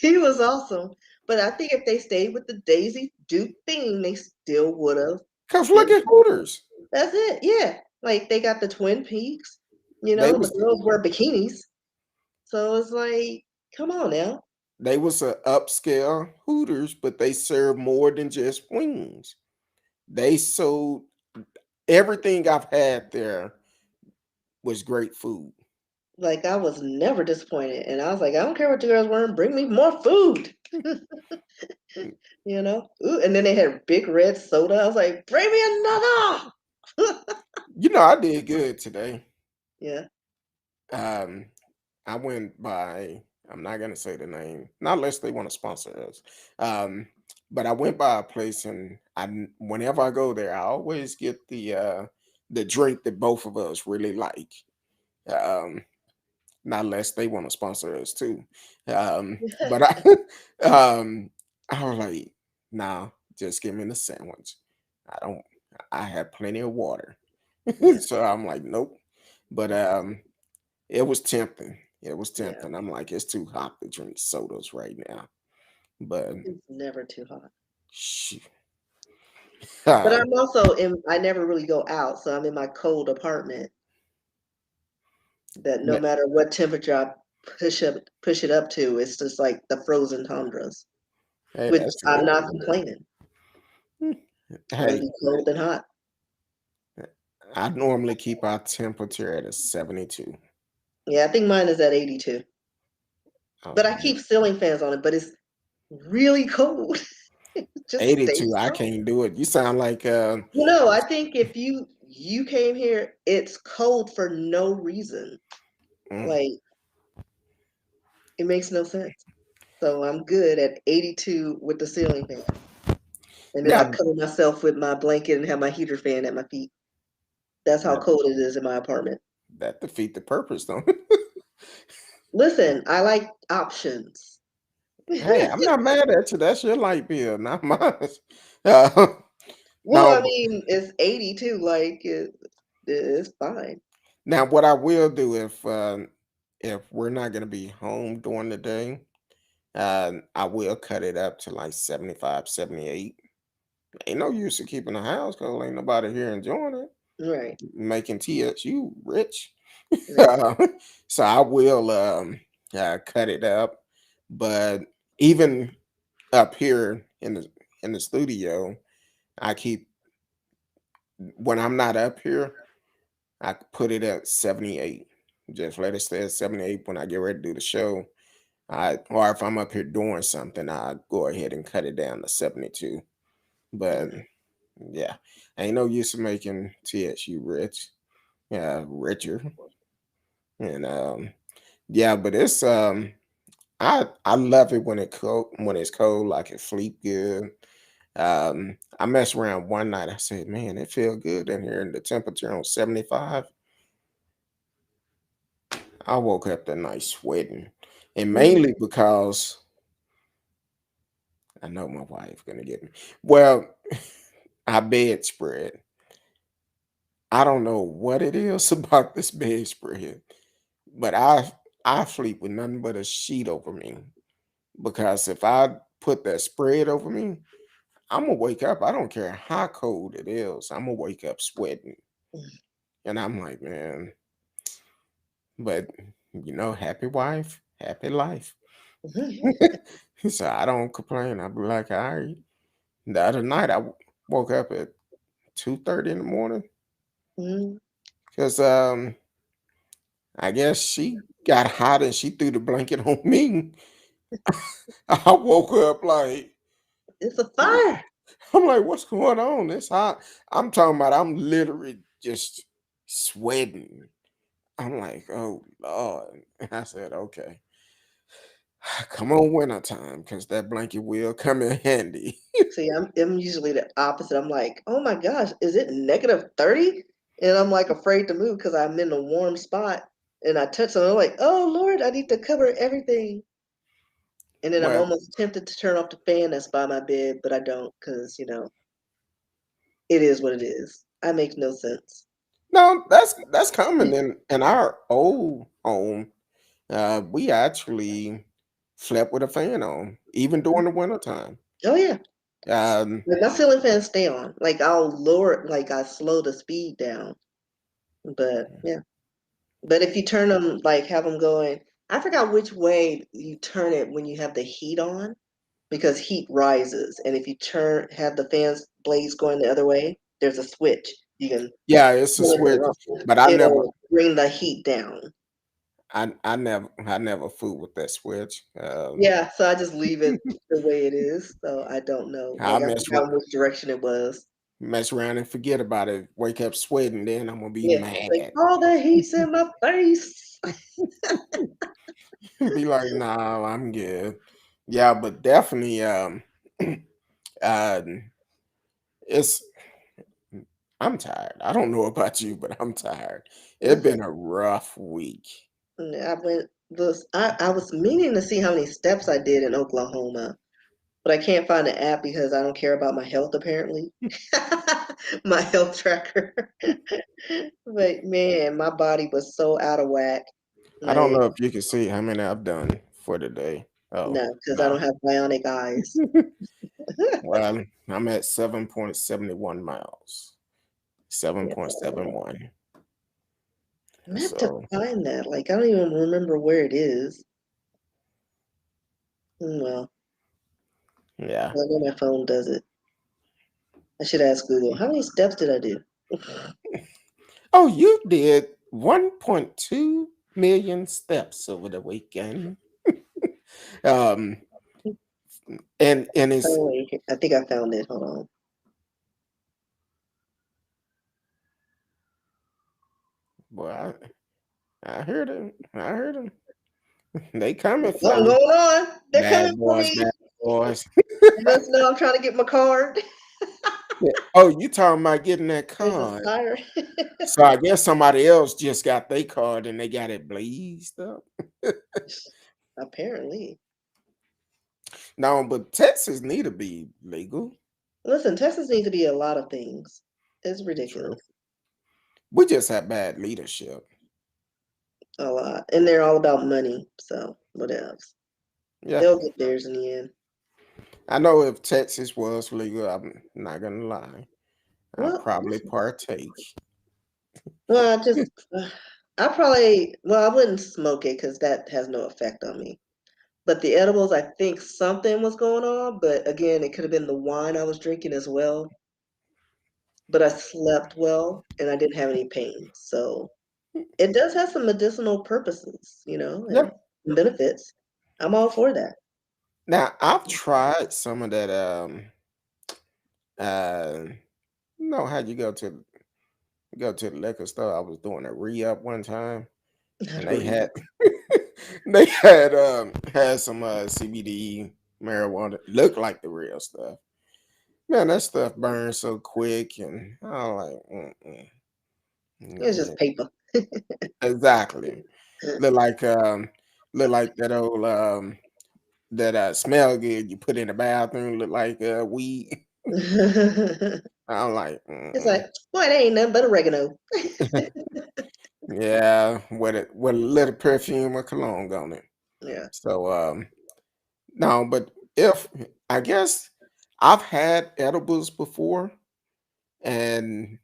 He was awesome. But I think if they stayed with the Daisy Duke theme, they still would have because look been. at Hooters. That's it. Yeah. Like they got the Twin Peaks. They The was girls wear bikinis. So it's like, come on now. they was a upscale Hooters, but they served more than just wings. They sold everything I've had there was great food. Like I was never disappointed. And I was like, I don't care what the girls wearing, bring me more food. Ooh, and then they had big red soda. I was like, bring me another. You know, I did good today. Yeah. Um, I went by. I'm not gonna say the name, not unless they want to sponsor us. Um, but I went by a place, and whenever I go there, I always get the drink that both of us really like. Um, Not unless they want to sponsor us too. But um, I was like, nah, just give me the sandwich. I don't. I have plenty of water, Yeah. so I'm like, nope. But it was tempting. It was Yeah. tempting. I'm like, it's too hot to drink sodas right now. But It's never too hot. shoot, But uh, I'm also I never really go out, so I'm in my cold apartment that no that- matter what temperature I push it up to, it's just like the frozen tundras, hey, which that's I'm good. not complaining. Rather Hey, be cold than hot. I normally keep our temperature at a 72. Yeah, I think mine is at 82. But I Um, keep ceiling fans on it, but it's really cold. It just 82, stays I cold. can't do it. You sound like I think if you came here, it's cold for no reason. mm. Like it makes no sense. So I'm good at 82 with the ceiling fan. And then I Now cover myself with my blanket and have my heater fan at my feet. That's how that, cold it is in my apartment. that defeat the purpose, don't it? Listen, I like options. Hey, I'm not mad at you. That's your light bill, not mine. Uh, Well, I now, mean, it's 82, like it's fine. now, what I will do if if we're not gonna be home during the day, I will cut it up to like 75, 78. Ain't no use of keeping the house because ain't nobody here enjoying it. Right. Making TSU rich. Right. So I will cut it up. But even up here in the studio, I keep when I'm not up here, I put it at 78. Just let it stay at 78 when I get ready to do the show. I or if I'm up here doing something, I go ahead and cut it down to 72. But Okay. yeah, ain't no use of making TSU rich. Yeah, richer. And yeah, but it's I love it when it's cold, I can sleep good. I messed around one night. I said, man, it feel good in here and the temperature on 75. I woke up that night sweating. And Mm. mainly because I know my wife gonna get me. Well, our bedspread. I don't know what it is about this bedspread, but I sleep with nothing but a sheet over me. Because if I put that spread over me, I'm gonna wake up. I don't care how cold it is. I'm gonna wake up sweating. And I'm like, man, but happy wife, happy life. Mhm. So I don't complain. I be like, all right. The other night woke up at 2:30 in the morning Mhm. because I guess she got hot and she threw the blanket on me. I woke up like It's a fire. I'm like, what's going on? It's hot. I'm talking about I'm literally just sweating. I'm like, oh Lord. I said, okay. Come on wintertime, because that blanket will come in handy. See, I'm usually the opposite. I'm like, oh my gosh, is it -30? And I'm like afraid to move because I'm in a warm spot. And I touch something, I'm like, oh Lord, I need to cover everything. And then I'm Well, almost tempted to turn off the fan that's by my bed, but I don't because, it is what it is. I make no sense. no, that's common in our old home. We actually slept with a fan on, even during the wintertime. Oh yeah. Um, Like my ceiling fans stay on. Like I'll lower it, like I slow the speed down. But yeah. But if you turn them, like have them going, I forgot which way you turn it when you have the heat on because heat rises. And if you have the fans blades going the other way, there's a switch. You can yeah, it's a flip it switch, around. but I never, It'll bring the heat down. I never fooled with that switch. Yeah, so I just leave it the way it is. So I don't know. I Like I forgot which direction it was. mess around and forget about it. Wake up sweating, then I'm gonna be Yeah. Like mad. all the heat's in my face. Be like, nah, I'm good. Yeah, but definitely, uh, it's I'm tired. I don't know about you, but I'm tired. It's Listen, been a rough week. I went this I was meaning to see how many steps I did in Oklahoma, but I can't find the app because I don't care about my health apparently. My health tracker. But man, my body was so out of whack. I don't Like, know if you can see how many I've done for the day. Oh, no, because I no. don't have bionic eyes. Well, I'm at 7.71 miles. Yeah. 7.71. I have to So, find that. Like, I don't even remember where it is. Well, yeah. I know my phone does it. I should ask Google. How many steps did I do? Oh, you did 1.2 million steps over the weekend. Um, and it's Oh, wait, I think I found it. Hold on. well, I heard him. I heard him. They coming for Something you. going on. They're coming Bad for boys, me. bad boys. You must know I'm trying to get my card. Yeah. Oh, you talking about getting that There's a card. siren. So I guess somebody else just got their card and they got it blazed up. Apparently. No, but Texas need to be legal. Listen, Texas needs to be a lot of things. It's True. ridiculous. We just have bad leadership. a lot, and they're all about money. So what else? Yeah, They'll get theirs in the end. I know if Texas was legal, I'm not gonna lie, I'll Well, probably partake. well, I just, I probably, well, I wouldn't smoke it because that has no effect on me. But the edibles, I think something was going on. But again, it could have been the wine I was drinking as well. But I slept well and I didn't have any pain. So it does have some medicinal purposes, Yeah. and benefits. I'm all for that. Now I've tried some of that. You know how you go to the liquor store. I was doing a re-up one time, Not and a they read. had had some CBD marijuana. Looked like the real stuff. Man, that stuff burns so quick, and I'm like, mm-mm. It's No, just paper. exactly. Look like look like that old that smell good you put in the bathroom. Look like weed. It's I'm like, like, boy, that ain't nothing but oregano. yeah, with a little perfume or cologne on it. Yeah. So no, but if I guess I've had edibles before, and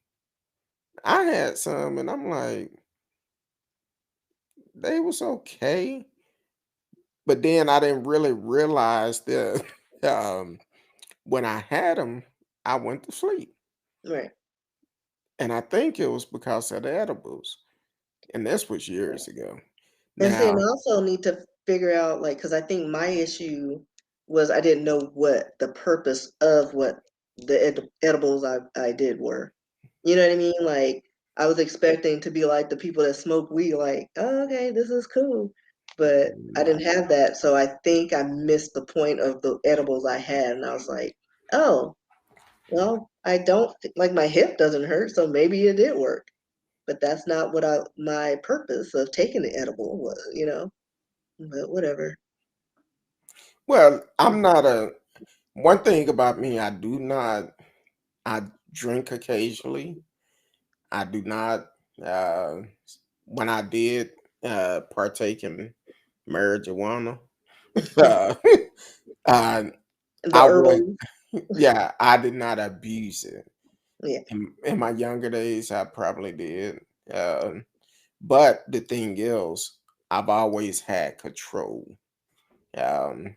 I had some, and I'm like, they was okay, but then I didn't really realize that when I had them, I went to sleep, Right. and I think it was because of the edibles, and this was years ago. And see, and Now, I also need to figure out, like, because I think my issue was I didn't know what the purpose of what the edibles I did were. You know what I mean? Like, I was expecting to be like the people that smoke weed, like, oh, okay, this is cool. But I no. didn't have that. So I think I missed the point of the edibles I had. And I was like, oh, well, I don't, like, my hip doesn't hurt. So maybe it did work. But that's not what my purpose of taking the edible was. But whatever. Well, I'm not a one thing about me, I drink occasionally. I do not uh when I did partake in marijuana, uh, uh The I was herbal, yeah, I did not abuse it. yeah, In my younger days, I probably did. But the thing is, I've always had control. Um,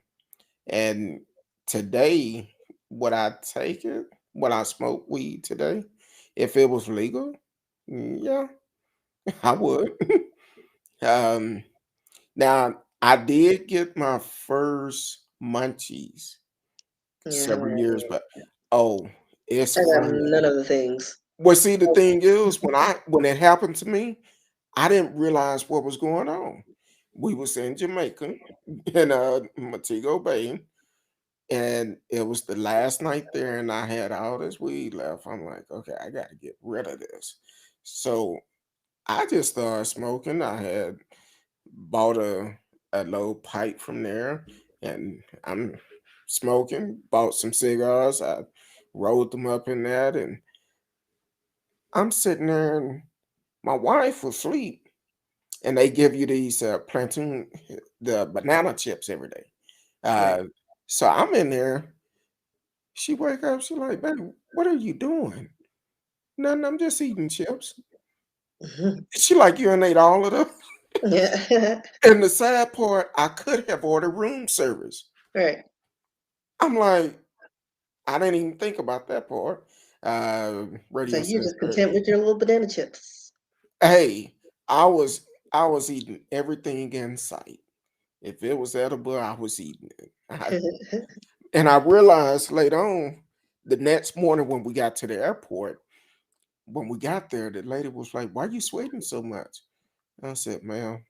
and today, would I take it? Would I smoke weed today? If it was legal? Yeah, I would. um, now, I did get my first munchies yeah. several years, but oh, it's I got funny. none of the things. Well, see, the thing is, when it happened to me, I didn't realize what was going on. We was in Jamaica in Montego Bay, and it was the last night there, and I had all this weed left. I'm like, okay, I got to get rid of this. So I just started smoking. I had bought a low pipe from there, and I'm smoking. Bought some cigars. I rolled them up in that, and I'm sitting there, and my wife was asleep, and they give you these plantain, the banana chips every day. Right. Uh, so I'm in there. She wake up. She like, baby, what are you doing? Nothing. I'm just eating chips. She like, you ain't ate all of them. Yeah. And the sad part, I could have ordered room service. Right. I'm like, I didn't even think about that part. So Radio you're said, just content with your little banana chips. hey, I was I was eating everything in sight. If it was edible, I was eating it. And I realized later on, the next morning when we got to the airport, when we got there, the lady was like, "Why you sweating so much?" I said, "Ma'am,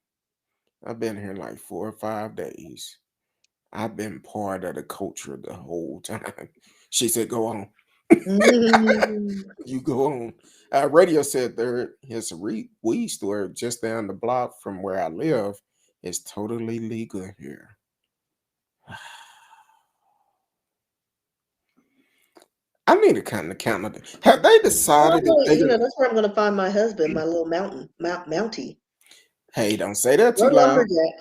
I've been here like 4 or 5 days. I've been part of the culture the whole time." She said, "Go on, Mm. you go on." Radio said there is a weed store just down the block from where I live. It's totally legal here. I need to kind of count it. Have they Well, decided if they're gonna that's where I'm gonna find my husband, my little mountie. Hey, don't say that too Your loud. lumberjack.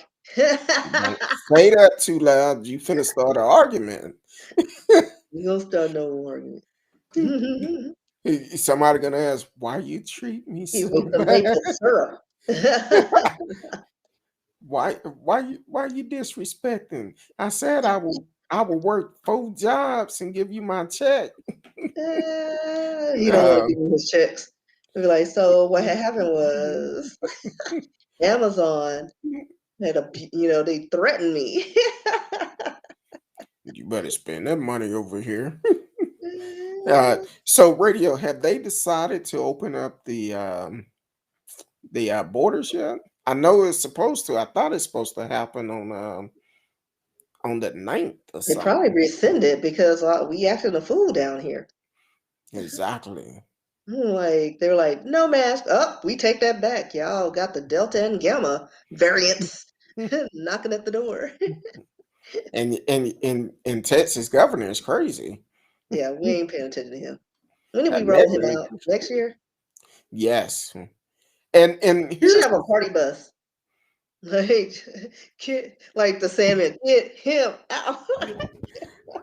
Don't say that too loud. You finna start an argument. We gonna start no argument. Somebody gonna ask, why you treat me You so with the bad? maple syrup. Why you disrespecting? I said I will work 4 jobs and give you my check. He don't want to Um, give me his checks. He'll be like, so what had happened was Amazon had they threatened me. you better spend that money over here. So radio, have they decided to open up the borders yet? I know it's supposed to. I thought it's supposed to happen on the 9th or They probably something. rescinded because we acted a fool down here. Exactly. Like they were like, no mask. Oh, we take that back. Y'all got the Delta and Gamma variants knocking at the door. And Texas governor is crazy. Yeah, we ain't paying attention to him. When did we roll him Negative. out? Next year? Yes. And We should here's have a party bus. Like, like the salmon, get him out.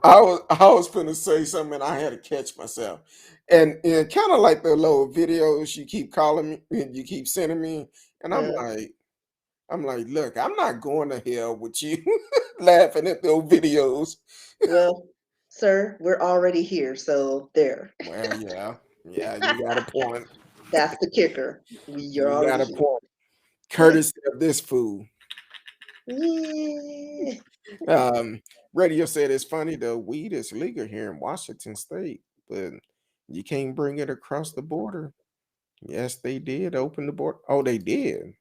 I was gonna say something and I had to catch myself. And kind of like the little videos you keep calling me and you keep sending me. And I'm Uh, like, look, I'm not going to hell with you laughing at those videos. well, sir, we're already here, so there. Well, yeah, yeah, you got a point. That's the kicker. You're You got already a here. point. Courtesy of this fool. Yeah. Um, Radio said it's funny though. Weed is legal here in Washington State, but you can't bring it across the border. Yes, they did open the border. Oh, they did.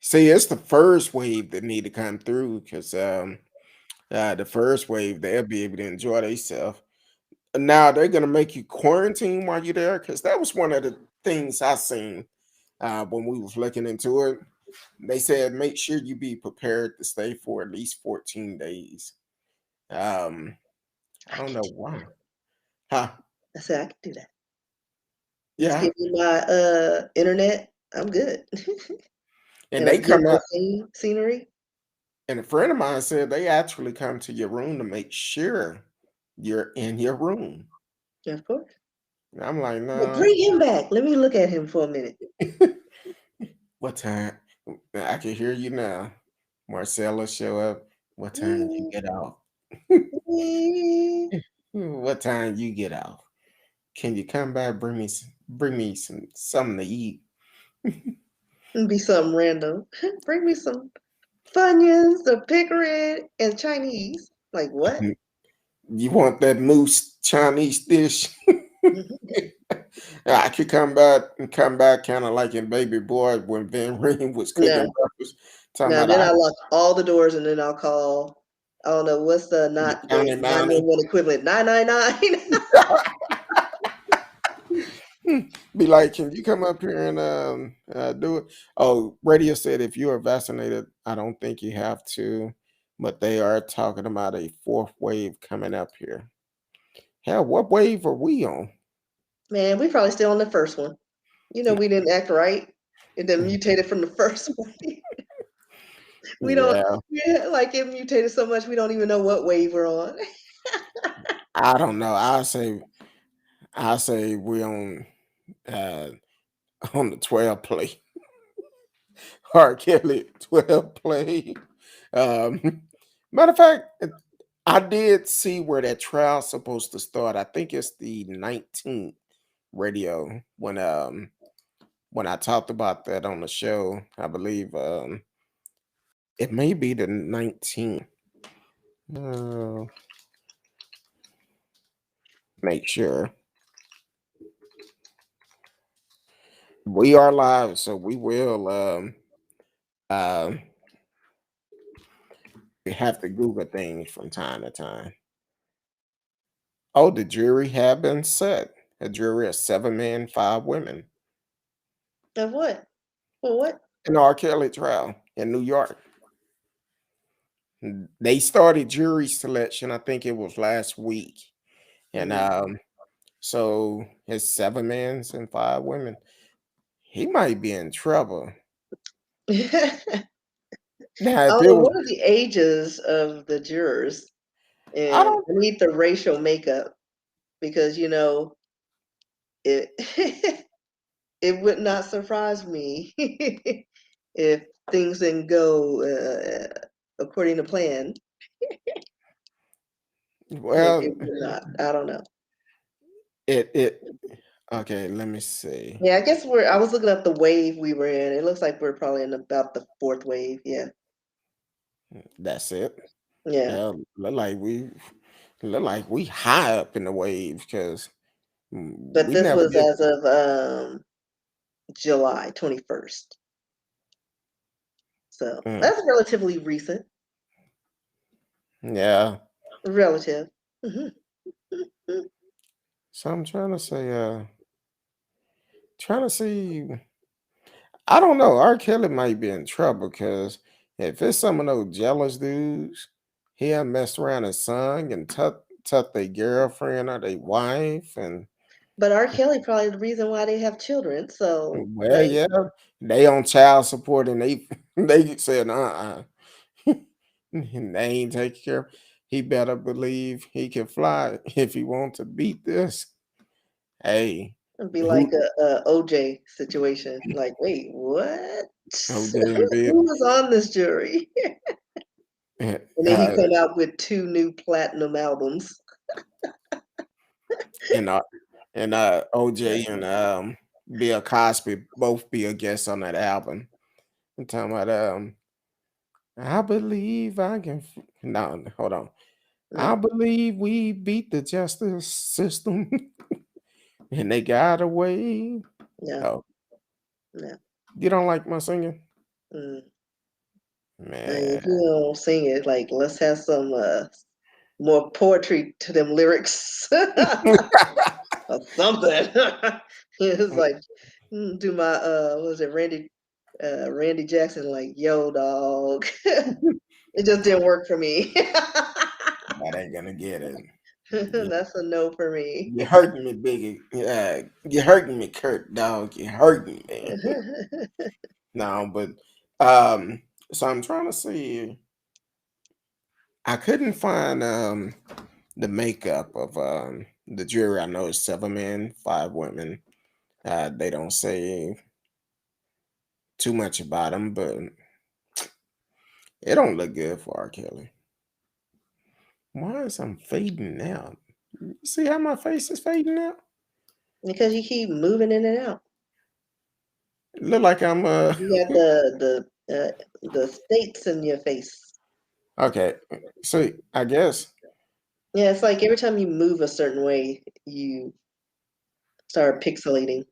See, it's the first wave that need to come through because the first wave they'll be able to enjoy themselves. Now they're gonna make you quarantine while you're there because that was one of the things I seen when we was looking into it. They said make sure you be prepared to stay for at least 14 days. Um, I I don't can know do why. that. Huh? I said I can do that. Just Yeah. give me my internet. I'm good. And And a they come beautiful out, scenery. and a friend of mine said they actually come to your room to make sure you're in your room. Yeah, of course. And I'm like, Well, no. bring him back. Let me look at him for a minute. What time? I can hear you now. Marcella show up. What time you Mm, get off? mm, What time you get off? Can you come back? Bring me something to eat. be something random. Bring me some Funyuns, the pickering, and Chinese. Like what? You want that moose Chinese dish? Mhm. I could come back kind of like in Baby Boy when Van Reen was cooking No, breakfast. Talking no. about Then I lock all the doors, and then I'll call. I don't know what's the the not the county nine one mountie. one equivalent. 999. Be like, can you come up here and do it? Oh, radio said if you are vaccinated, I don't think you have to, but they are talking about a fourth wave coming up here. Hell, what wave are we on? Man, we probably still on the first one. We didn't act right. It then mutated from the first one. We don't. Yeah, Yeah, like it mutated so much we don't even know what wave we're on. I don't know. I say we uh on the 12 play. R. Kelly 12 play. Um, Matter of fact, I did see where that trial's supposed to start. I think it's the 19th radio when I talked about that on the show. I believe it may be the 19th. Uh, Make sure we are live, so we will uh, have to Google things from time to time. Oh, the jury have been set. A jury of 7 men, 5 women. Of what? For what? An R. Kelly trial in New York. They started jury selection, I think it was last week. And Mm. so it's 7 men and 5 women. he might be in trouble. I Now, if don't it know, was, what are the ages of the jurors? I And don't. I need the racial makeup because it it would not surprise me if things didn't go according to plan. It Well, would not. I don't know. it. Okay, let me see. Yeah, I guess I was looking up the wave we were in. It looks like we're probably in about the fourth wave. Yeah. That's it. Yeah. Yeah, look like we high up in the wave because But we this never was get. as of July 21st. So Mm, that's relatively recent. yeah. Relative. Mhm. So I'm trying to say, trying to see. I don't know. R. Kelly might be in trouble because if it's some of those jealous dudes, he'll mess around and sung and tuck their girlfriend or their wife, and But R. Kelly probably the reason why they have children. So well, like, yeah, they on child support and they they said, they ain't taking care. He better believe he can fly if he want to beat this. Hey, it'd be like who a OJ situation. Like, wait, what? OJ and Bill? Who was on this jury? And then he Uh, come out with two new platinum albums. and OJ and Bill Cosby both be a guest on that album. I'm talking about I believe I can. No, hold on. I No, believe we beat the justice system, and they got away. no, Oh, no. you don't like my singing, Mm. If you man? don't sing it, like let's have some more poetry to them lyrics or something. It's like do my what was it Randy Jackson like yo dog. It just didn't work for me. That ain't gonna get it. You, That's a no for me. you're hurting me, Biggie. Yeah, you're hurting me, Kurt, dog. You're hurting me. No, but um, so I'm trying to see. I couldn't find the makeup of the jury. I know it's 7 men, 5 women. They don't say too much about him, but it don't look good for R. Kelly. Why is I'm fading out? You see how my face is fading out? Because you keep moving in and out. It look like I'm You got the states in your face. okay. So I guess Yeah, it's like every time you move a certain way, you start pixelating.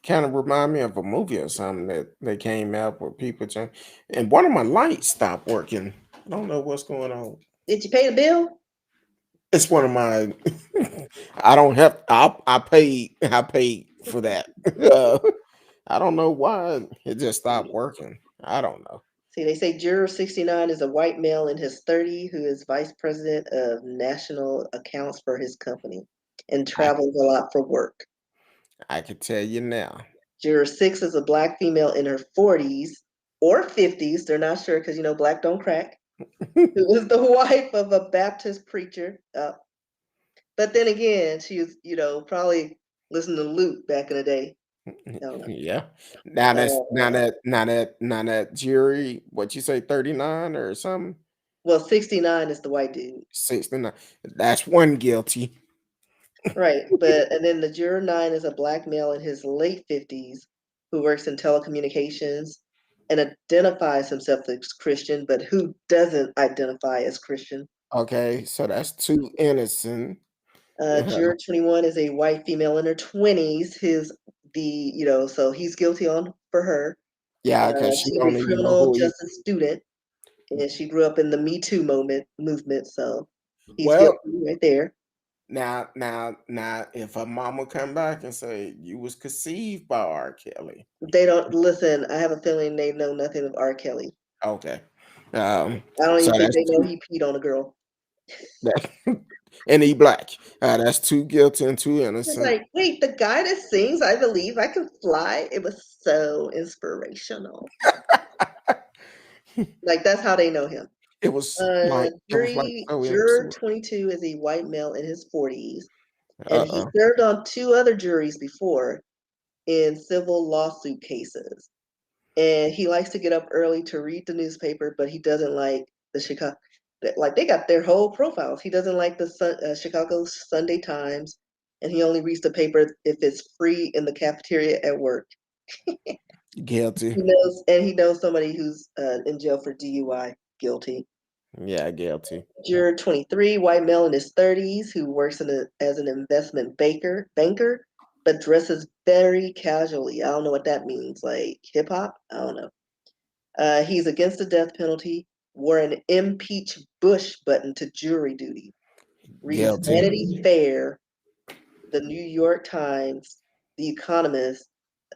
kind of remind me of a movie or something that they came out where people change, and one of my lights stopped working. I don't know what's going on. Did you pay the bill? It's one of my. I don't have. I paid for that. Uh, I don't know why it just stopped working. I don't know. See, they say juror 69 is a white male in his 30s who is vice president of national accounts for his company and I travels a lot for work. I can tell you now. Juror 6 is a black female in her 40s or 50s. They're not sure because, black don't crack, who is the wife of a Baptist preacher. But then again, she was, probably listening to Luke back in the day. I don't know. Yeah. Now that's now Uh, that now that now that jury, what you say, 39 or something? well, 69 is the white dude. 69. That's one guilty. Right. And then the juror 9 is a black male in his late 50s who works in telecommunications and identifies himself as Christian, but who doesn't identify as Christian. Okay, so that's two innocent. Juror 21 is a white female in her 20s. So he's guilty on for her. Yeah, because she She's don't a even know criminal who he. justice student, and she grew up in the Me Too movement. So he's guilty Well, right there. now, if her mama come back and say you was conceived by R. Kelly, They don't listen. I have a feeling they know nothing of R. Kelly. okay, I don't so even think that's they know two. he peed on a girl. That and he black. That's too guilty and too It's innocent. like, wait, the guy that sings "I Believe I Can Fly," it was so inspirational. Like that's how they know him. It was like so Juror innocent. 22 is a white male in his 40s, and he Uh-oh. served on two other juries before in civil lawsuit cases. And he likes to get up early to read the newspaper, but he doesn't like the Chicago. Like they got their whole profiles. He doesn't like the Chicago Sunday Times, and he only reads the paper if it's free in the cafeteria at work. Guilty. He knows somebody who's in jail for DUI. Guilty. Yeah, guilty. Juror 23, white male in his 30s who works as an investment banker, but dresses very casually. I don't know what that means. Like hip hop? I don't know. He's against the death penalty, wore an impeach Bush button to jury duty, reads Guilty. Vanity Fair, the New York Times, The Economist,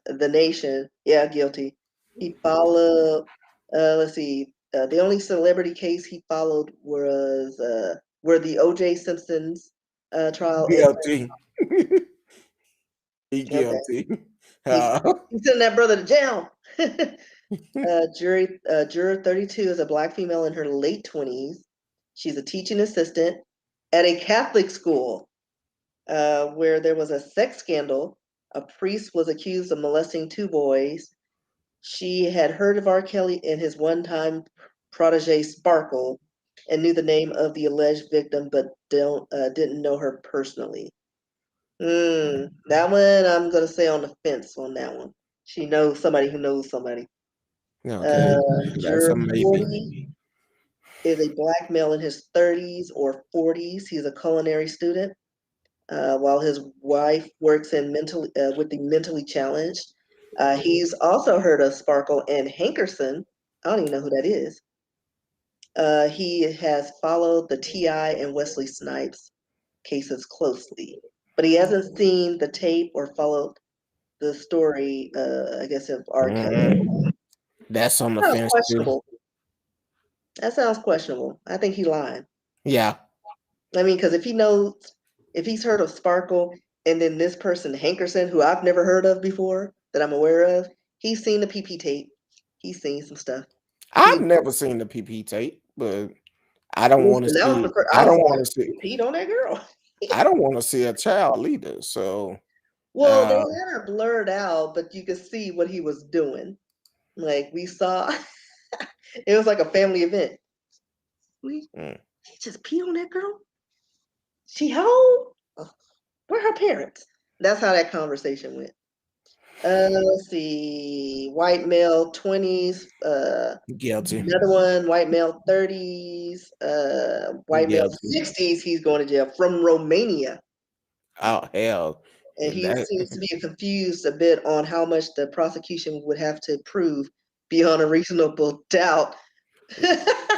The Nation. Yeah, guilty. He followed, let's see, the only celebrity case he followed was where the O.J. Simpson's trial ended. Guilty. He Okay. guilty. He's, Uh, he's sending that brother to jail. Juror 32 is a black female in her late 20s. She's a teaching assistant at a Catholic school where there was a sex scandal. A priest was accused of molesting two boys. She had heard of R. Kelly and his one-time protege Sparkle and knew the name of the alleged victim, but didn't know her personally. That one I'm gonna say on the fence on that one. She knows somebody who knows somebody. okay. That's a Juror maybe. 40 is a black male in his 30s or 40s. He's a culinary student, while his wife works in with the mentally challenged. He's also heard of Sparkle and Hankerson. I don't even know who that is. He has followed the T.I. and Wesley Snipes cases closely, but he hasn't seen the tape or followed the story, I guess, of R. Kelly. That's on the Sounds fence too. questionable. That sounds questionable. I think he's lying. Yeah. I mean, because if he's heard of Sparkle and then this person, Hankerson, who I've never heard of before that I'm aware of, he's seen the PP tape. He's seen some stuff. I've He, never seen the PP tape, but I don't want to listen, that was see. the first, I I was don't like, want to see. you peed on that girl. I don't want to see a child leader. So, Well, they uh, had her blurred out, but you could see what he was doing. Like we saw, it was like a family event. mm, He just peed on that girl. She home? Oh, where her parents? That's how that conversation went. Let's see. White male 20s. guilty. Another one, white male 30s. White male Guilty. 60s. He's going to jail from Romania. Oh hell. And he That. seems to be confused a bit on how much the prosecution would have to prove beyond a reasonable doubt.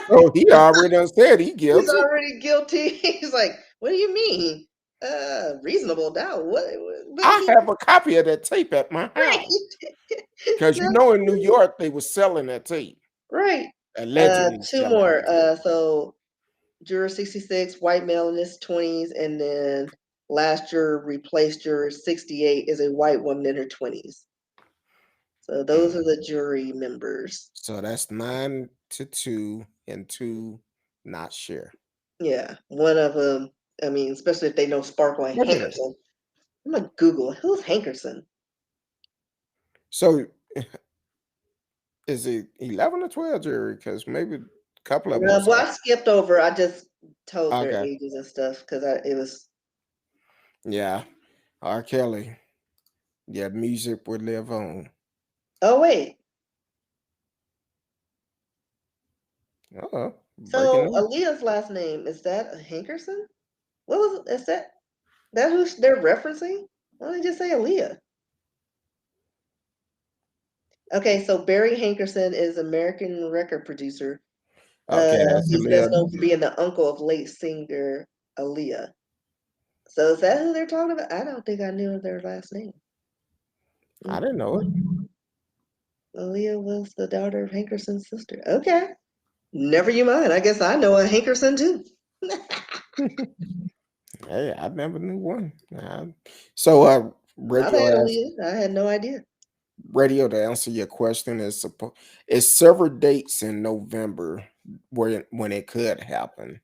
So he already done said he He's guilty. already guilty. He's like, what do you mean? Reasonable doubt. What? But I he, have a copy of that tape at my right. house because No, in New York they were selling that tape, right. allegedly Two selling more. that tape. So juror 66, white male in his 20s, and then last juror replaced juror 68 is a white woman in her 20s. So those Mm. are the jury members. So that's 9-2 and 2 not sure. Yeah, one of them. I mean, especially if they know Sparkle and Look at this. Hankerson. I'm gonna Google who's Hankerson. So is it 11 or 12 jury? Because maybe a couple of them was Well, off. I skipped over. I just told their Okay. ages and stuff because it was. Yeah. R. Kelly. Yeah, music would live on. Oh wait, Breaking so news. Aaliyah's last name is that Hankerson? What was is that? That who they're referencing? Why don't they just say Aaliyah? Okay, so Barry Hankerson is American record producer. Okay, that's the He's best little. known for being the uncle of late singer Aaliyah. So is that who they're talking about? I don't think I knew their last name. I didn't know it. Aaliyah was the daughter of Hankerson's sister. Okay. Never you mind. I guess I know a Hankerson too. Hey, I never knew one. So, I've radio had answer, Aaliyah. I had no idea. radio to answer your question is it's several dates in November where when it could happen.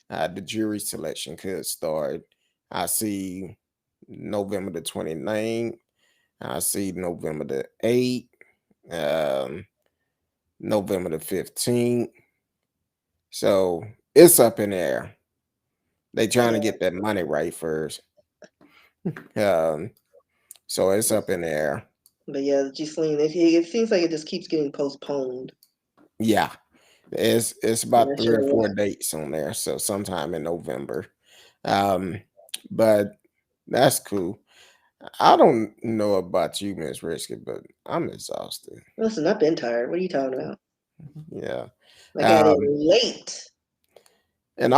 The jury selection could start. I see November the 29th. I see November the 8th, um, November the 15th. So it's up in the air. They trying to Yeah, get that money right first. Um, so it's up in the air. but yeah, Ghislaine, it seems like it just keeps getting postponed. Yeah. It's I'm about not three sure or four why. dates on there. So sometime in November. Um, but that's cool. I don't know about you, Miss Risky, but I'm exhausted. Listen, I've been tired. What are you talking about? Yeah. I got in Um, late, and but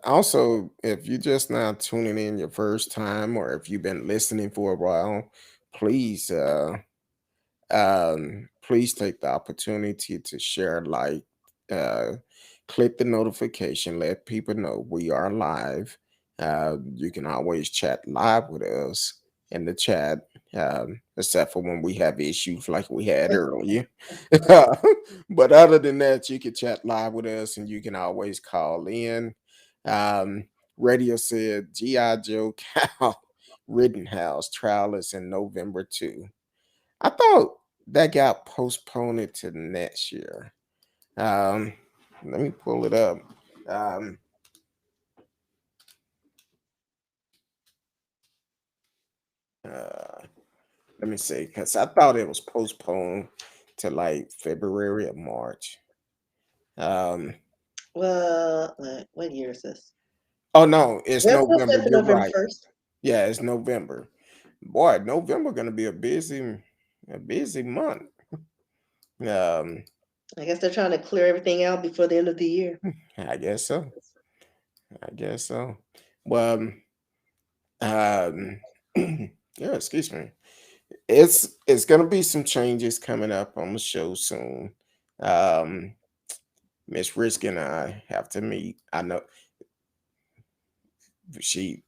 also, if you're just now tuning in your first time, or if you've been listening for a while, please please take the opportunity to share, like, uh, click the notification, let people know we are live. You can always chat live with us in the chat, except for when we have issues like we had earlier. But other than that, you can chat live with us and you can always call in. Um, Radio said G.I. Joe Cow Rittenhouse trial is in November too. I thought that got postponed to next year. Um, Let me pull it up. Um, uh, Let me see, because I thought it was postponed to like February or March. Um, well, what year is this? oh no, it's Yep, we're November. set for You're November right. 1st. Yeah, it's November. Boy, November gonna be a busy month. Um, I guess they're trying to clear everything out before the end of the year. I guess so. I guess so. Well, um, yeah, excuse me. It's gonna be some changes coming up on the show soon. Um, Miss Risk and I have to meet. I know she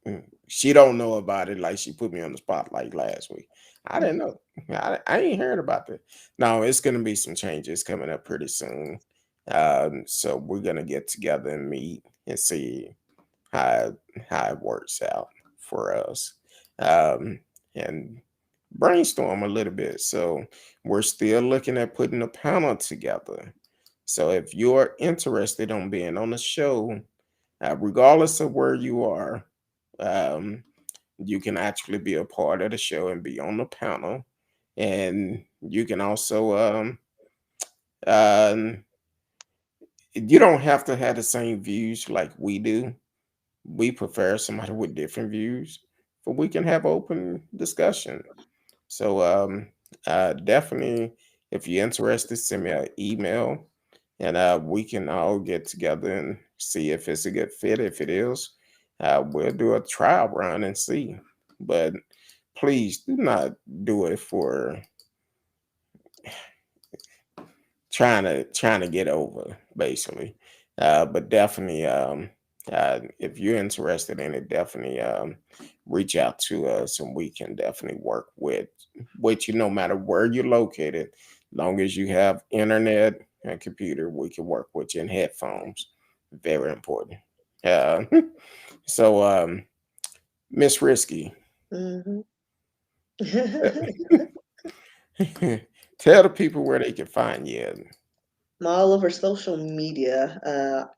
don't know about it. Like she put me on the spot like last week. I didn't know. I ain't heard about that. No, it's gonna be some changes coming up pretty soon. So we're gonna get together and meet and see how how it works out for us. Um, and brainstorm a little bit. So we're still looking at putting a panel together. So if you're interested on being on the show, regardless of where you are, um, you can actually be a part of the show and be on the panel. And you can also, um, you don't have to have the same views like we do. We prefer somebody with different views, but we can have open discussion. So definitely, if you're interested, send me an email, and we can all get together and see if it's a good fit. If it is, we'll do a trial run and see. But please do not do it for trying to get over, basically. But definitely, if you're interested in it, definitely reach out to us, and we can definitely work with you, no matter where you're located. Long as you have internet and computer, we can work with you in headphones. Very important. Uh, so, Miss Risky, Hmm. tell the people where they can find you. I'm all over social media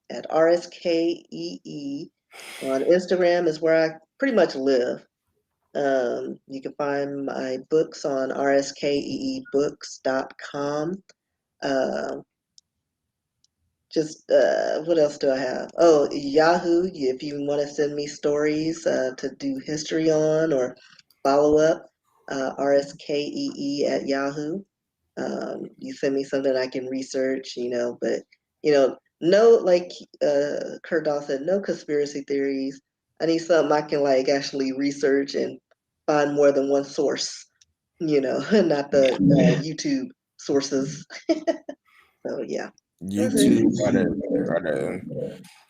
at RSKEE. On Instagram is where I pretty much live. You can find my books on rskeebooks.com. Uh, just what else do I have? Oh, Yahoo! If you want to send me stories to do history on or follow up, RSKEE at Yahoo. You send me something I can research, but no, like Curtdog said, no conspiracy theories. I need something I can like actually research and find more than one source, not the Yeah. YouTube sources. So yeah. YouTube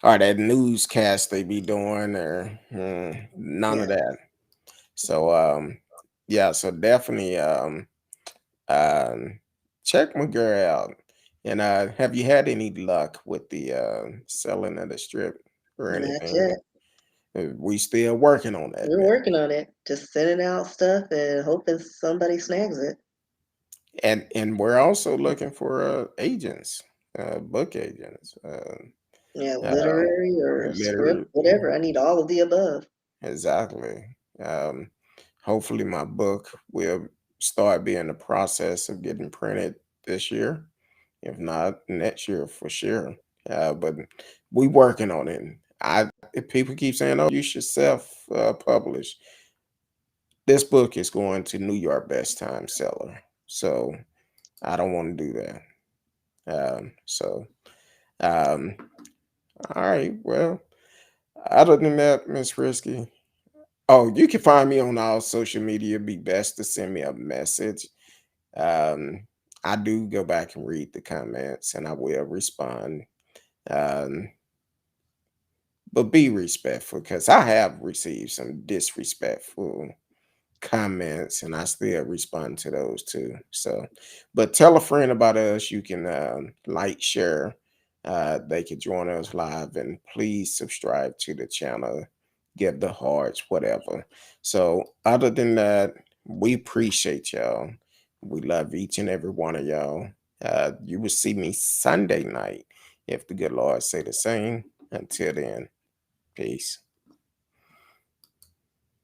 or that newscast they be doing or none Yeah. of that. So yeah, so definitely um check my girl out. And have you had any luck with the selling of the strip or Not anything? yet. We still working on that We're now. working on it. Just sending out stuff and hoping somebody snags it. And we're also looking for agents, book agents, Yeah, uh, literary or script, literary. whatever. I need all of the above. Exactly. Hopefully, my book will start being the process of getting printed this year. If not, next year for sure. But we working on it. If people keep saying, "Oh, you should self publish," this book is going to New York Best Time Seller. So I don't want to do that. So um, all right. Well, other than that, Miss Risky. Oh, you can find me on all social media. Be best to send me a message. Um, I do go back and read the comments, and I will respond. Um, but be respectful because I have received some disrespectful comments and I still respond to those too. So, but tell a friend about us. You can like, share. They can join us live and please subscribe to the channel. Give the hearts, whatever. So, other than that, we appreciate y'all. We love each and every one of y'all. You will see me Sunday night if the good Lord say the same. Until then, peace.